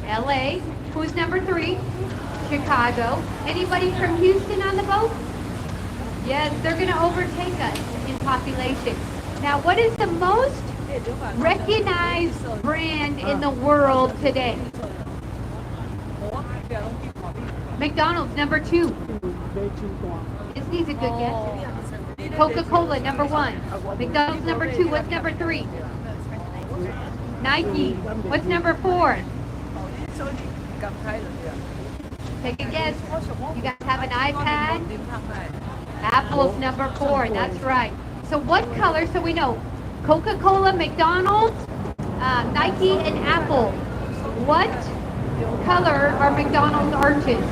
LA. Who's number 3? Chicago. Anybody from Houston on the boat? Yes, they're going to overtake us in population. Now, what is the most recognized brand in the world today? McDonald's, number 2. Disney's a good guess. Coca-Cola, number 1. McDonald's, number 2. What's number 3? Nike. What's number 4? Take a guess. You guys have an iPad? Apple's number 4. That's right. So what color? So we know Coca-Cola, McDonald's, Nike, and Apple. What color are McDonald's arches?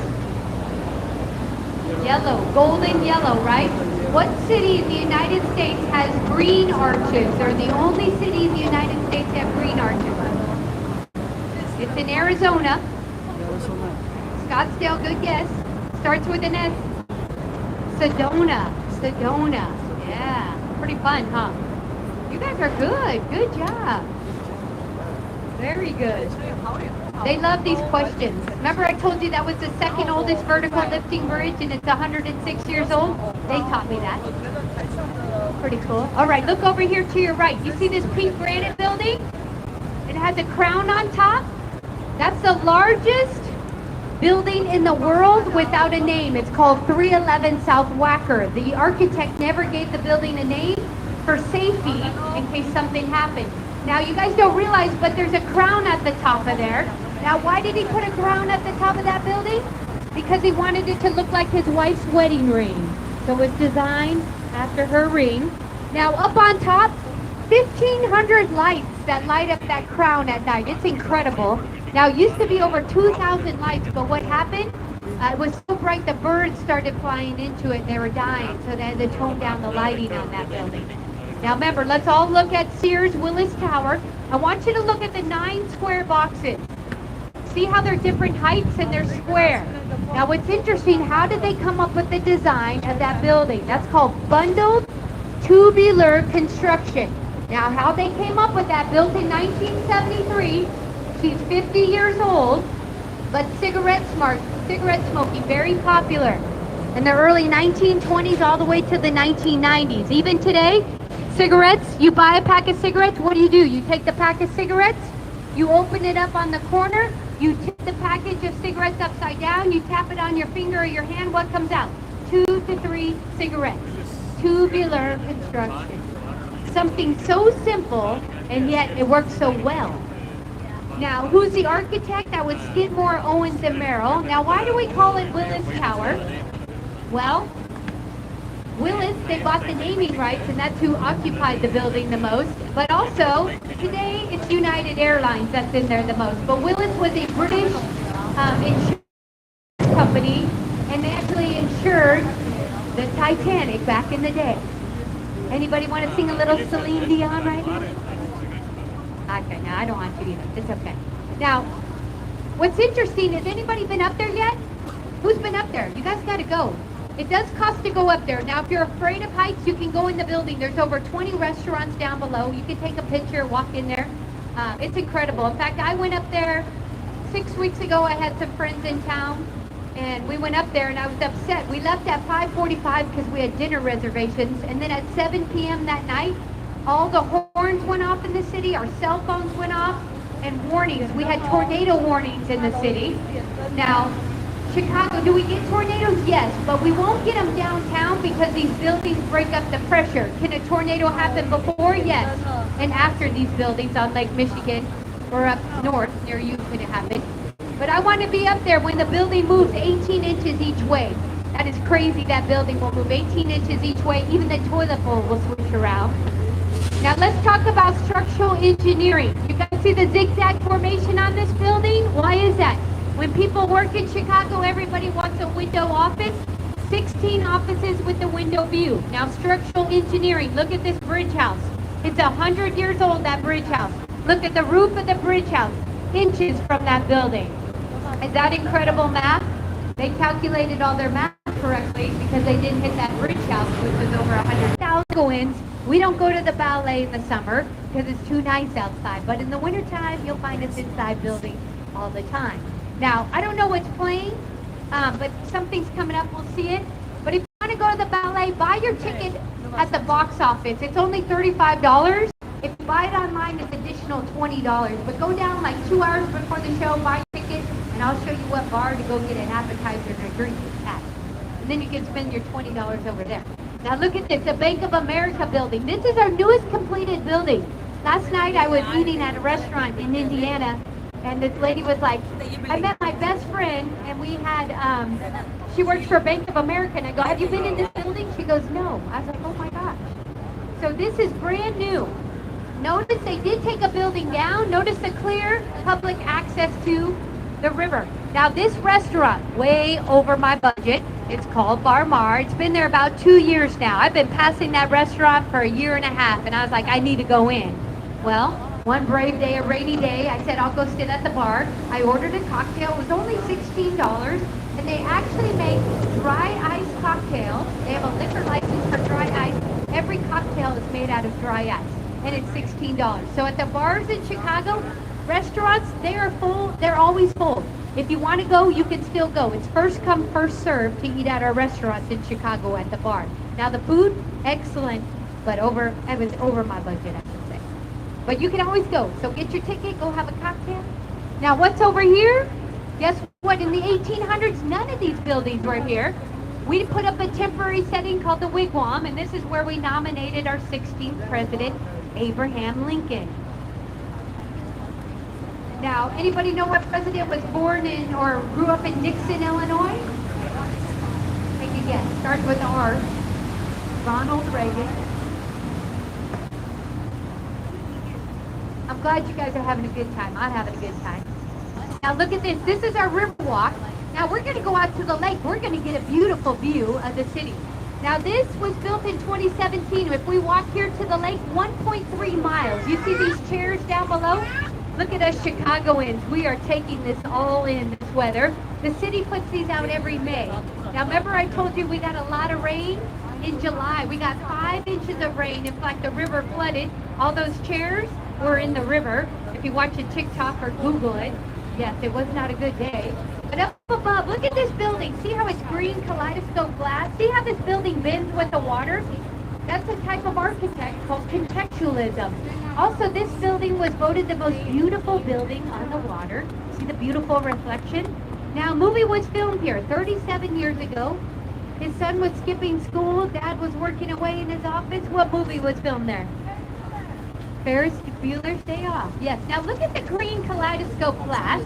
Yellow. Golden yellow, right? What city in the United States has green arches? They're the only city in the United States that have green arches. It's in Arizona. Scottsdale, good guess. Starts with an S. Sedona. Sedona. Yeah. Pretty fun, huh? You guys are good. Good job. Very good. They love these questions. Remember I told you that was the second oldest vertical lifting bridge and it's 106 years old? They taught me that. Pretty cool. All right, look over here to your right. You see this pink granite building? It has a crown on top. That's the largest building in the world without a name. It's called 311 South Wacker. The architect never gave the building a name for safety in case something happened. Now you guys don't realize, but there's a crown at the top of there. Now why did he put a crown at the top of that building? Because he wanted it to look like his wife's wedding ring. So it's designed after her ring. Now up on top, 1,500 lights that light up that crown at night. It's incredible. Now it used to be over 2,000 lights, but what happened? It was so bright the birds started flying into it. They were dying, so they had to tone down the lighting on that building. Now remember, let's all look at Sears Willis Tower. I want you to look at the 9 square boxes. See how they're different heights and they're square. Now what's interesting, how did they come up with the design of that building? That's called bundled tubular construction. Now how they came up with that, built in 1973. She's 50 years old, but cigarette smoking, very popular. In the early 1920s all the way to the 1990s. Even today, cigarettes, you buy a pack of cigarettes, what do? You take the pack of cigarettes, you open it up on the corner, you tip the package of cigarettes upside down, you tap it on your finger or your hand, what comes out? 2 to 3 cigarettes. Tubular construction. Something so simple, and yet it works so well. Now, who's the architect? That was Skidmore, Owens, and Merrill. Now, why do we call it Willis Tower? Well, Willis, they bought the naming rights, and that's who occupied the building the most. But also, today, it's United Airlines that's in there the most. But Willis was a British insurance company, and and they actually insured the Titanic back in the day. Anybody want to sing a little Celine Dion right now? Okay, no, I don't want to either. It's okay. Now, what's interesting, has anybody been up there yet? Who's been up there? You guys got to go. It does cost to go up there. Now, if you're afraid of heights, you can go in the building. There's over 20 restaurants down below. You can take a picture, walk in there. It's incredible. In fact, I went up there 6 weeks ago. I had some friends in town, and we went up there, and I was upset. We left at 5:45 because we had dinner reservations, and then at 7 p.m. that night, all the horns went off in the city, our cell phones went off, and warnings. We had tornado warnings in the city. Now, Chicago, do we get tornadoes? Yes, but we won't get them downtown because these buildings break up the pressure. Can a tornado happen before? Yes. And after these buildings on Lake Michigan or up north near you could it happen. But I want to be up there when the building moves 18 inches each way. That is crazy. That building will move 18 inches each way. Even the toilet bowl will switch around. Now let's talk about structural engineering. You guys see the zigzag formation on this building? Why is that? When people work in Chicago, everybody wants a window office. 16 offices with the window view. Now structural engineering, look at this bridge house. It's 100 years old, that bridge house. Look at the roof of the bridge house, inches from that building. Is that incredible math? They calculated all their math correctly because they didn't hit that bridge house, which was over 100,000 go-ins. We don't go to the ballet in the summer because it's too nice outside, but in the wintertime, you'll find us inside buildings all the time. Now, I don't know what's playing, but something's coming up, we'll see it. But if you want to go to the ballet, buy your ticket at the box office. It's only $35. If you buy it online, it's additional $20. But go down like 2 hours before the show, buy your ticket, and I'll show you what bar to go get an appetizer and a drink at. And then you can spend your $20 over there. Now look at this, the Bank of America building. This is our newest completed building. Last night I was eating at a restaurant in Indiana, and this lady was like, I met my best friend, and we had, she works for Bank of America, and I go, have you been in this building? She goes, no. I was like, oh my gosh. So this is brand new. Notice they did take a building down. Notice the clear public access to the river. Now this restaurant, way over my budget, it's called Bar Mar. It's been there about 2 years now. I've been passing that restaurant for 1.5 years, and I was like, I need to go in. Well, one brave day, a rainy day, I said, I'll go sit at the bar. I ordered a cocktail. It was only $16, and they actually make dry ice cocktails. They have a liquor license for dry ice. Every cocktail is made out of dry ice, and it's $16. So at the bars in Chicago, restaurants, they are full. They're always full. If you want to go, you can still go. It's first come, first served to eat at our restaurants in Chicago at the bar. Now the food, excellent, but it was over my budget, I should say. But you can always go. So get your ticket, go have a cocktail. Now what's over here? Guess what? In the 1800s, none of these buildings were here. We put up a temporary setting called the Wigwam, and this is where we nominated our 16th president, Abraham Lincoln. Now, anybody know what president was born in or grew up in Dixon, Illinois? Take a guess. Starts with R. Ronald Reagan. I'm glad you guys are having a good time. I'm having a good time. Now look at this. This is our river walk. Now we're going to go out to the lake. We're going to get a beautiful view of the city. Now this was built in 2017. If we walk here to the lake, 1.3 miles. You see these chairs down below? Look at us Chicagoans. We are taking this all in, this weather. The city puts these out every May. Now remember I told you we got a lot of rain in July. We got 5 inches of rain. In fact, the river flooded. All those chairs were in the river. If you watch a TikTok or Google it, yes, it was not a good day. But up above, look at this building. See how it's green kaleidoscope glass? See how this building bends with the water? That's a type of architect called contextualism. Also, this building was voted the most beautiful building on the water. See the beautiful reflection? Now, a movie was filmed here 37 years ago. His son was skipping school. Dad was working away in his office. What movie was filmed there? Ferris Bueller's Day Off. Yes. Now look at the green kaleidoscope glass.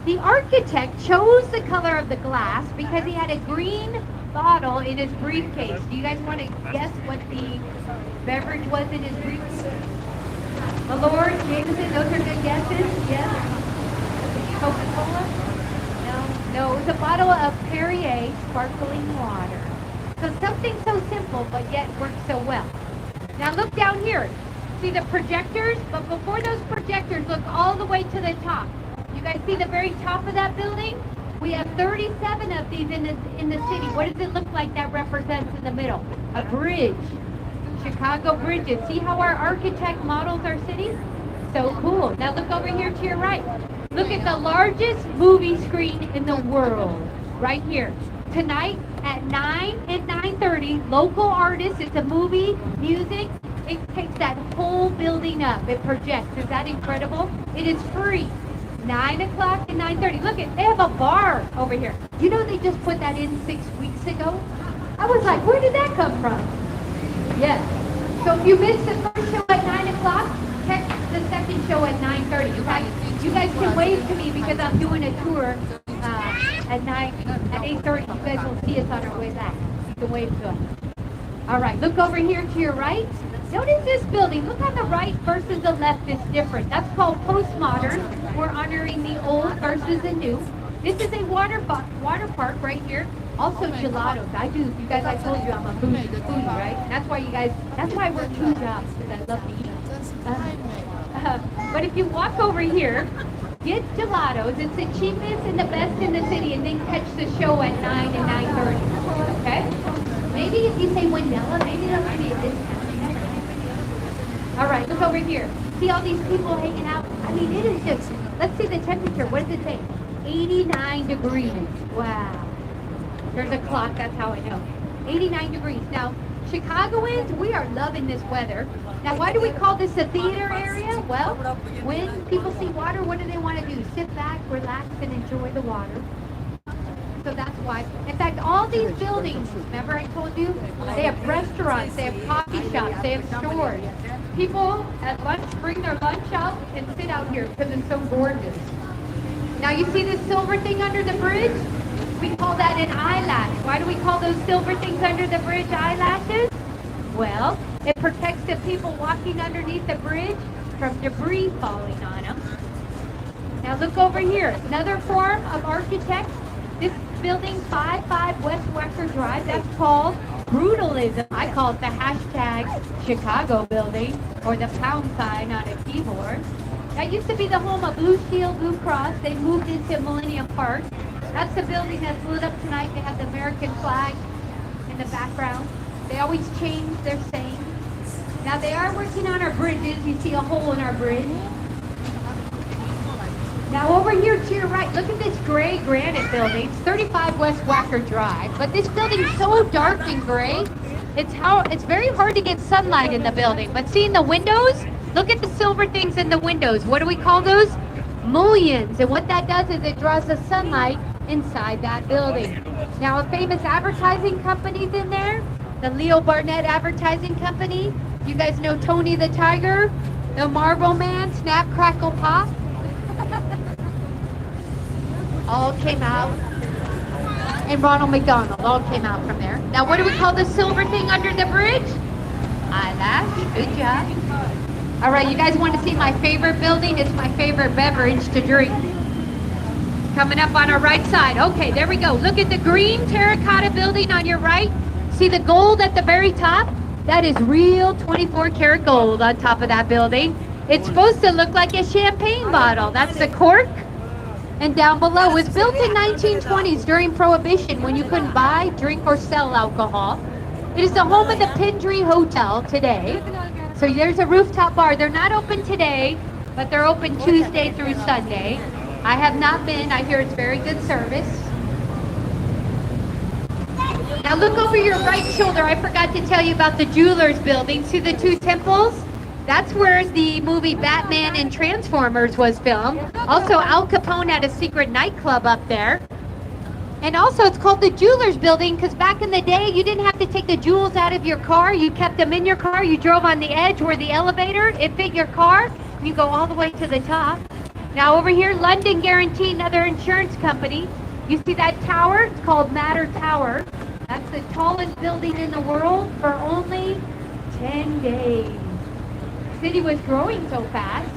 The architect chose the color of the glass because he had a green bottle in his briefcase. Do you guys want to guess what the beverage was in his briefcase? Malort, Jameson, those are good guesses. Yes. Coca-Cola? No, it was a bottle of Perrier sparkling water. So something so simple, but yet works so well. Now look down here. See the projectors? But before those projectors, look all the way to the top. You guys see the very top of that building? We have 37 of these in the city. What does it look like that represents in the middle? A bridge. Chicago bridges. See how our architect models our city? So cool. Now look over here to your right. Look at the largest movie screen in the world. Right here. Tonight at 9 and 9:30, local artists, it's a movie, music. It takes that whole building up. It projects. Is that incredible? It is free. 9 o'clock and 9:30. Look at, they have a bar over here. You know they just put that in 6 weeks ago? I was like, where did that come from? Yes. So if you missed the first show at 9 o'clock, catch the second show at 9:30. You guys can wave to me because I'm doing a tour at 8:30. You guys will see us on our way back. You can wave to us. All right, look over here to your right. Notice this building. Look on the right versus the left is different. That's called postmodern. We're honoring the old versus the new. This is a water park right here. Also gelatos. I told you I'm a foodie, right? That's why I work 2 jobs, because I love to eat. But if you walk over here, get gelatos. It's the cheapest and the best in the city, and then catch the show at 9 and 9:30. Okay? Maybe if you say vanilla, maybe that'll give you a discount. All right, look over here. See all these people hanging out? I mean, it is just, let's see the temperature. What does it say? 89 degrees. Wow. There's a clock, that's how I know. 89 degrees. Now, Chicagoans, we are loving this weather. Now, why do we call this a theater area? Well, when people see water, what do they want to do? Sit back, relax, and enjoy the water. So that's why. In fact, all these buildings, remember I told you, they have restaurants, they have coffee shops, they have stores. People at lunch bring their lunch out and sit out here because it's so gorgeous. Now you see this silver thing under the bridge? We call that an eyelash. Why do we call those silver things under the bridge eyelashes? Well, it protects the people walking underneath the bridge from debris falling on them. Now look over here. Another form of architect. This building, 55 West Wecker Drive, that's called brutalism. I call it the hashtag Chicago building, or the pound sign on a keyboard. That used to be the home of Blue Shield, Blue Cross. They moved into Millennium Park. That's the building that's lit up tonight. They have the American flag in the background. They always change their saying. Now they are working on our bridges. You see a hole in our bridge. Now over here to your right, look at this gray granite building. It's 35 West Wacker Drive. But this building's so dark and gray, it's very hard to get sunlight in the building. But see in the windows, look at the silver things in the windows. What do we call those? Mullions. And what that does is it draws the sunlight inside that building. Now a famous advertising company's in there. The Leo Barnett Advertising Company. You guys know Tony the Tiger, the Marble Man, Snap, Crackle, Pop. All came out. And Ronald McDonald all came out from there. Now what do we call the silver thing under the bridge? Eyelash. Good job. All right, you guys want to see my favorite building? It's my favorite beverage to drink. Coming up on our right side. Okay, there we go. Look at the green terracotta building on your right. See the gold at the very top? That is real 24 karat gold on top of that building. It's supposed to look like a champagne bottle. That's the cork. And down below, it was built in 1920s during Prohibition when you couldn't buy, drink, or sell alcohol. It is the home of the Pendry Hotel today. So there's a rooftop bar. They're not open today, but they're open Tuesday through Sunday. I have not been. I hear it's very good service. Now look over your right shoulder. I forgot to tell you about the Jewelers building. See the 2 temples? That's where the movie Batman and Transformers was filmed. Also, Al Capone had a secret nightclub up there. And also, it's called the Jewelers building because back in the day, you didn't have to take the jewels out of your car. You kept them in your car. You drove on the edge where the elevator, it fit your car. You go all the way to the top. Now over here, London Guarantee, another insurance company. You see that tower? It's called Matter Tower. That's the tallest building in the world for only 10 days. The city was growing so fast.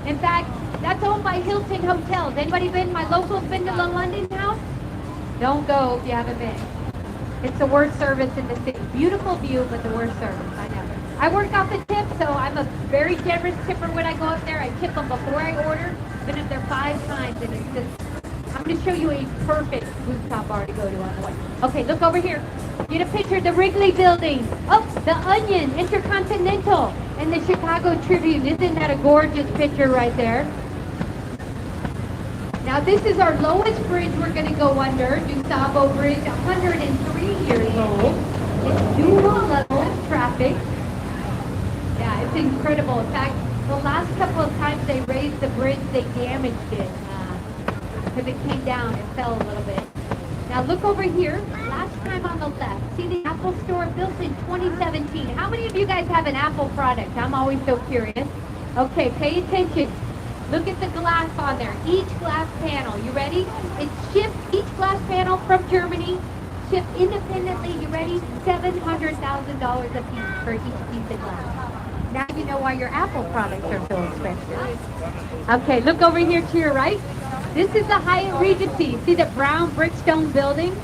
In fact, that's owned by Hilton Hotels. Anybody been? My locals been to the London house? Don't go if you haven't been. It's the worst service in the city. Beautiful view, but the worst service. I know. I work off the tip, so I'm a very generous tipper when I go up there. I tip them before I order. Been up there 5 times, and it's just. I'm going to show you a perfect rooftop bar to go to on the way. Okay, look over here. Get a picture of the Wrigley Building. Oh, the Onion, Intercontinental, and the Chicago Tribune. Isn't that a gorgeous picture right there? Now, this is our lowest bridge we're going to go under, Gustavo Bridge, 103 years old. It's dual level traffic. Yeah, it's incredible. In fact, the last couple of times they raised the bridge, they damaged it. Because it came down, it fell a little bit. Now look over here, last time on the left. See the Apple store built in 2017. How many of you guys have an Apple product? I'm always so curious. Okay, pay attention. Look at the glass on there. Each glass panel, you ready? It's shipped, each glass panel from Germany, shipped independently, you ready? $700,000 a piece for each piece of glass. Now you know why your Apple products are so expensive. Okay, look over here to your right. This is the Hyatt Regency. See the brown brickstone building?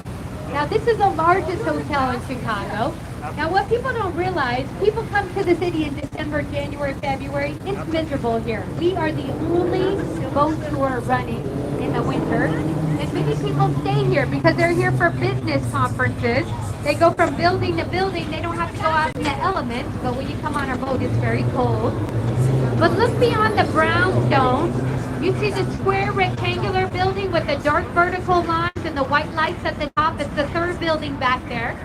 Now this is the largest hotel in Chicago. Now what people don't realize, people come to the city in December, January, February. It's miserable here. We are the only boat tour running in the winter. And many people stay here because they're here for business conferences. They go from building to building. They don't have to go out in the elements, but when you come on our boat, it's very cold. But look beyond the brownstone. You see the square rectangular building with the dark vertical lines and the white lights at the top. It's the 3rd building back there.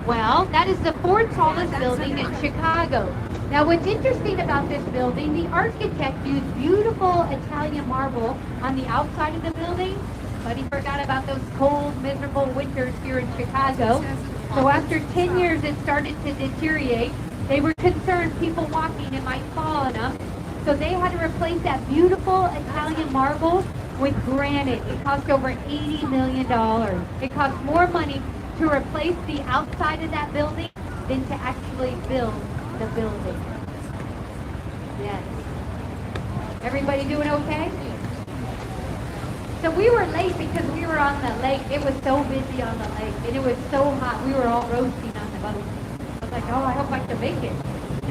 Well, that is the 4th tallest building in Chicago. Now, what's interesting about this building, the architect used beautiful Italian marble on the outside of the building, but he forgot about those cold, miserable winters here in Chicago. So after 10 years, it started to deteriorate. They were concerned people walking, it might fall on them. So they had to replace that beautiful Italian marble with granite. It cost over $80 million. It cost more money to replace the outside of that building than to actually build the building. Yes. Everybody doing okay? So we were late because we were on the lake. It was so busy on the lake, and it was so hot. We were all roasting on the boat. I was like, oh, I hope I can make it.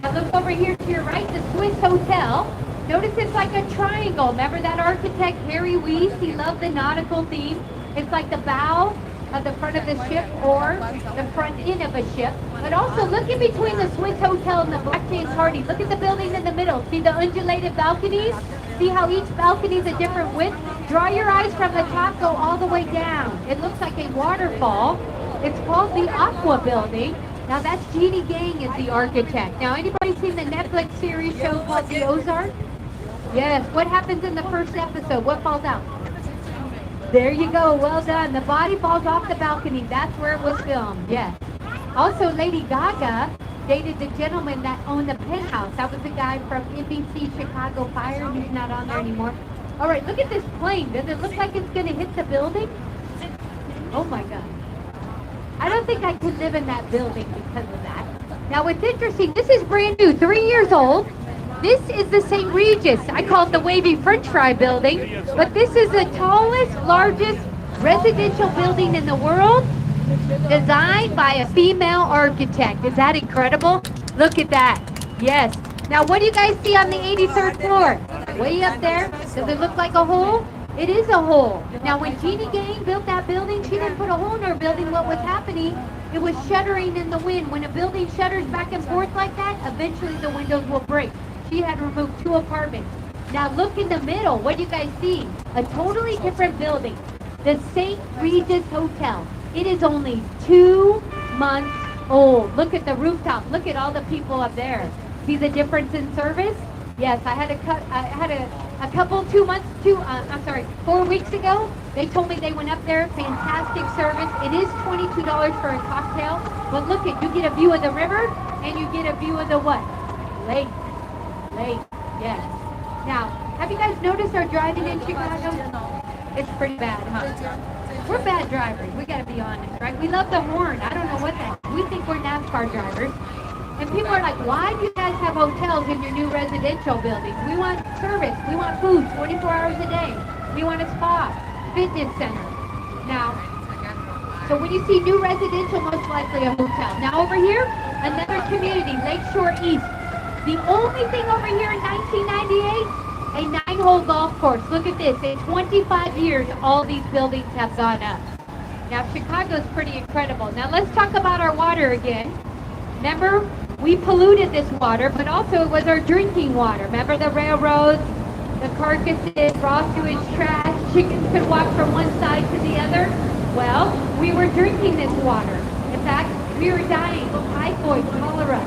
Now look over here to your right, the Swiss Hotel. Notice it's like a triangle. Remember that architect, Harry Weiss? He loved the nautical theme. It's like the bow of the front of the ship or the front end of a ship. But also look in between the Swiss Hotel and the Black James Hardy. Look at the building in the middle. See the undulated balconies? See how each balcony is a different width? Draw your eyes from the top, go all the way down. It looks like a waterfall. It's called the Aqua Building. Now that's Jeannie Gang is the architect. Now anybody seen the Netflix series show called The Ozark? Yes. What happens in the first episode? What falls out? There you go. Well done. The body falls off the balcony. That's where it was filmed. Yes. Also, Lady Gaga dated the gentleman that owned the penthouse. That was the guy from NBC Chicago Fire. He's not on there anymore. All right, look at this plane. Does it look like it's going to hit the building? Oh my God. I don't think I could live in that building because of that. Now what's interesting, this is brand new, 3 years old. This is the St. Regis. I call it the wavy French fry building. But this is the tallest, largest residential building in the world, designed by a female architect. Is that incredible? Look at that. Yes. Now what do you guys see on the 83rd floor? Way up there. Does it look like a hole? It is a hole. Now when Jeannie Gang built that building, she didn't put a hole in her building. What was happening, it was shuttering in the wind. When a building shutters back and forth like that, eventually the windows will break. She had removed 2 apartments. Now look in the middle. What do you guys see? A totally different building. The St. Regis Hotel. It is only 2 months old. Look at the rooftop. Look at all the people up there. See the difference in service? Yes, I had a couple 4 weeks ago. They told me they went up there. Fantastic service. It is $22 for a cocktail. But look at, you get a view of the river and you get a view of the what? Lake. Yes. Now, have you guys noticed our driving in Chicago? It's pretty bad, huh? We're bad drivers. We got to be honest, right? We love the horn. I don't know what that. We think we're NASCAR drivers. And people are like, why do you guys have hotels in your new residential buildings? We want service. We want food 24 hours a day. We want a spa, fitness center. Now, So when you see new residential, most likely a hotel. Now over here, another community, Lakeshore East. The only thing over here in 1998, a 9-hole golf course. Look at this. In 25 years, all these buildings have gone up. Now, Chicago's pretty incredible. Now, let's talk about our water again. Remember, we polluted this water, but also it was our drinking water. Remember the railroads, the carcasses, raw sewage trash, chickens could walk from one side to the other? Well, we were drinking this water. In fact, we were dying of typhoid, cholera.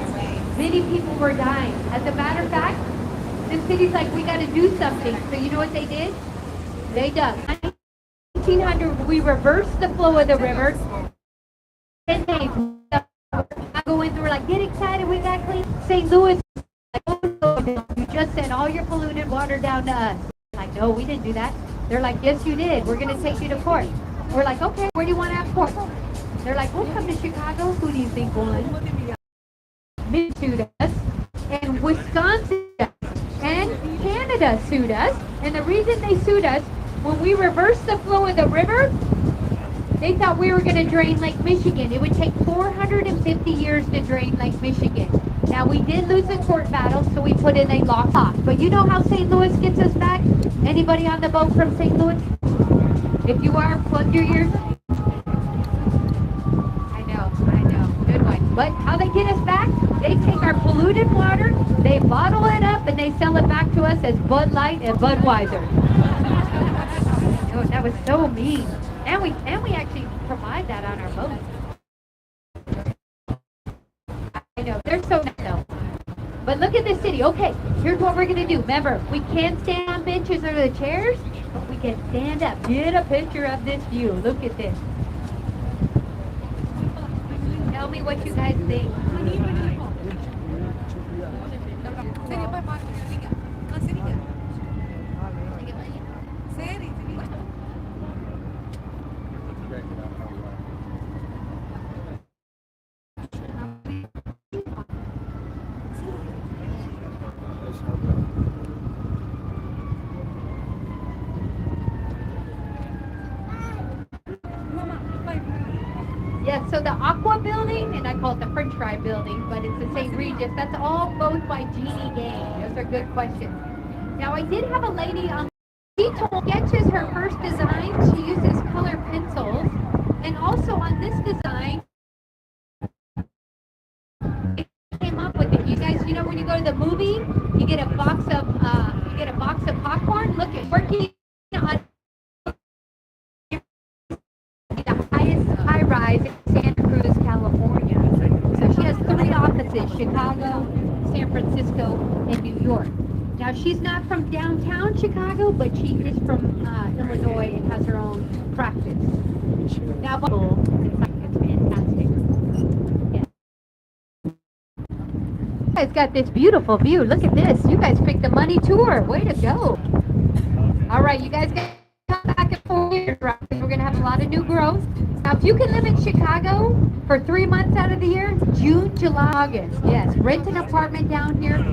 Many people were dying. As a matter of fact, the city's like, we got to do something. So you know what they did? They dug. 1900, we reversed the flow of the river. 10 days, I go in, we're like, get excited, we got clean. St. Louis, like, oh, you just sent all your polluted water down to us. Like, no, we didn't do that. They're like, yes, you did. We're going to take you to court. We're like, okay, where do you want to have court? They're like, we'll come to Chicago. Who do you think won? Sued us, and Wisconsin and Canada sued us. And the reason they sued us, when we reversed the flow of the river, they thought we were going to drain Lake Michigan. It would take 450 years to drain Lake Michigan. Now, we did lose a court battle, so we put in a lock. But you know how St. Louis gets us back? Anybody on the boat from St. Louis? If you are, plug your ears. I know. Good one. But how they get us back? They take our polluted water, they bottle it up, and they sell it back to us as Bud Light and Budweiser. Oh, that was so mean. And we actually provide that on our boat. I know, they're so nice though. But look at this city. Okay, here's what we're going to do. Remember, we can't stand on benches or the chairs, but we can stand up. Get a picture of this view. Look at this. Tell me what you guys think. Yes, so the Aqua building, and I call it the French Fry building, but it's the St. Regis. That's all both by Jeannie Gang. Those are good questions. Now, I did have a lady on. She sketches her first design. She uses color pencils, and also on this design, it came up with it. You guys, you know when you go to the movie, you get a box of popcorn. Look, it's working on the highest high-rise in Santa Cruz, California. So she has 3 offices: Chicago, San Francisco, and New York. Now, she's not from downtown Chicago, but she is from Illinois and has her own practice. Now, it's fantastic. Yeah. You guys got this beautiful view. Look at this. You guys picked the money tour. Way to go. All right, you guys got to come back in 4 years, right? We're going to have a lot of new growth. Now, if you can live in Chicago for 3 months out of the year, June, July, August, yes, rent an apartment down here.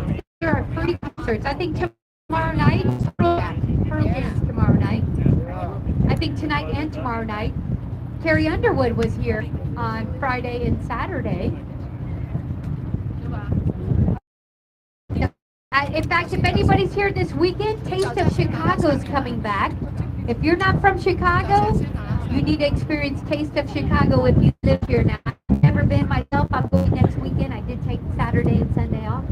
There are free concerts. I think tomorrow night, tomorrow night. I think tonight and tomorrow night. Carrie Underwood was here on Friday and Saturday. In fact, if anybody's here this weekend, Taste of Chicago is coming back. If you're not from Chicago, you need to experience Taste of Chicago if you live here now. I've never been myself. I'm going next weekend. I did take Saturday and Sunday off.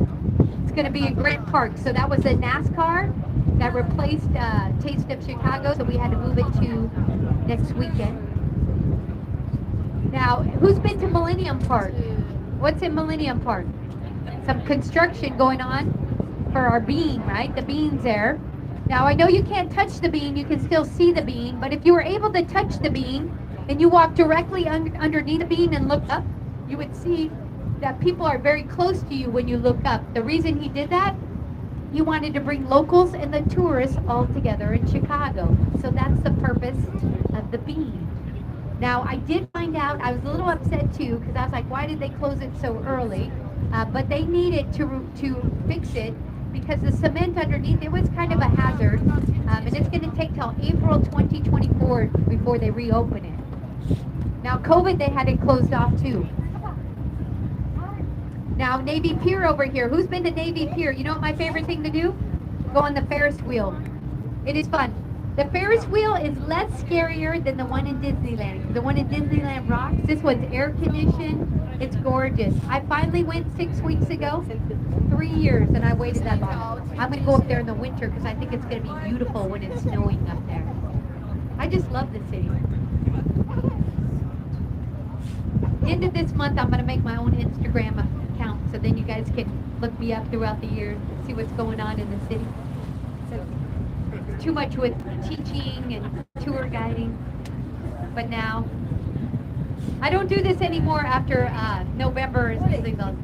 It's going to be in Grant Park. So that was a NASCAR that replaced Taste of Chicago. So we had to move it to next weekend. Now, who's been to Millennium Park? What's in Millennium Park? Some construction going on for our bean, right? The bean's there. Now, I know you can't touch the bean. You can still see the bean. But if you were able to touch the bean and you walk directly underneath the bean and look up, you would see that people are very close to you when you look up. The reason he did that, he wanted to bring locals and the tourists all together in Chicago. So that's the purpose of the bean. Now, I did find out, I was a little upset too, because I was like, why did they close it so early? But they needed to fix it because the cement underneath, it was kind of a hazard. And it's going to take till April 2024 before they reopen it. Now, COVID, they had it closed off too. Now, Navy Pier over here. Who's been to Navy Pier? You know what my favorite thing to do? Go on the Ferris wheel. It is fun. The Ferris wheel is less scarier than the one in Disneyland. The one in Disneyland rocks. This one's air conditioned. It's gorgeous. I finally went 6 weeks ago. 3 years, and I waited that long. I'm going to go up there in the winter because I think it's going to be beautiful when it's snowing up there. I just love the city. End of this month, I'm going to make my own Instagram account, so then you guys can look me up throughout the year, see what's going on in the city. It's too much with teaching and tour guiding, but now I don't do this anymore after November.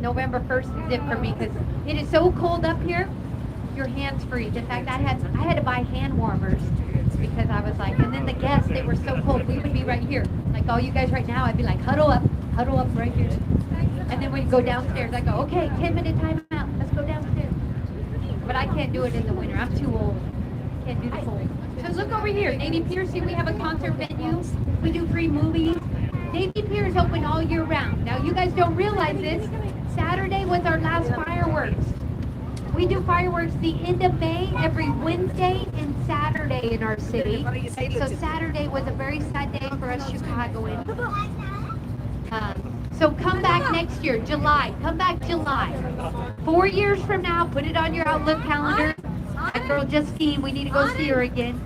November 1st is it for me because it is so cold up here. Your hands freeze. In fact, I had to buy hand warmers because I was like, and then the guests, they were so cold. We would be right here, like all you guys right now. I'd be like, huddle up right here. And then when you go downstairs, I go, okay, 10-minute time out. Let's go downstairs. But I can't do it in the winter. I'm too old. Can't do the cold. So look over here, Navy Pier. See, we have a concert venue. We do free movies. Navy Pier is open all year round. Now, you guys don't realize this. Saturday was our last fireworks. We do fireworks the end of May, every Wednesday and Saturday in our city. So Saturday was a very sad day for us Chicagoans. So come back next year, July. Come back July. 4 years from now, put it on your Outlook calendar. My girl Justine, we need to go see her again.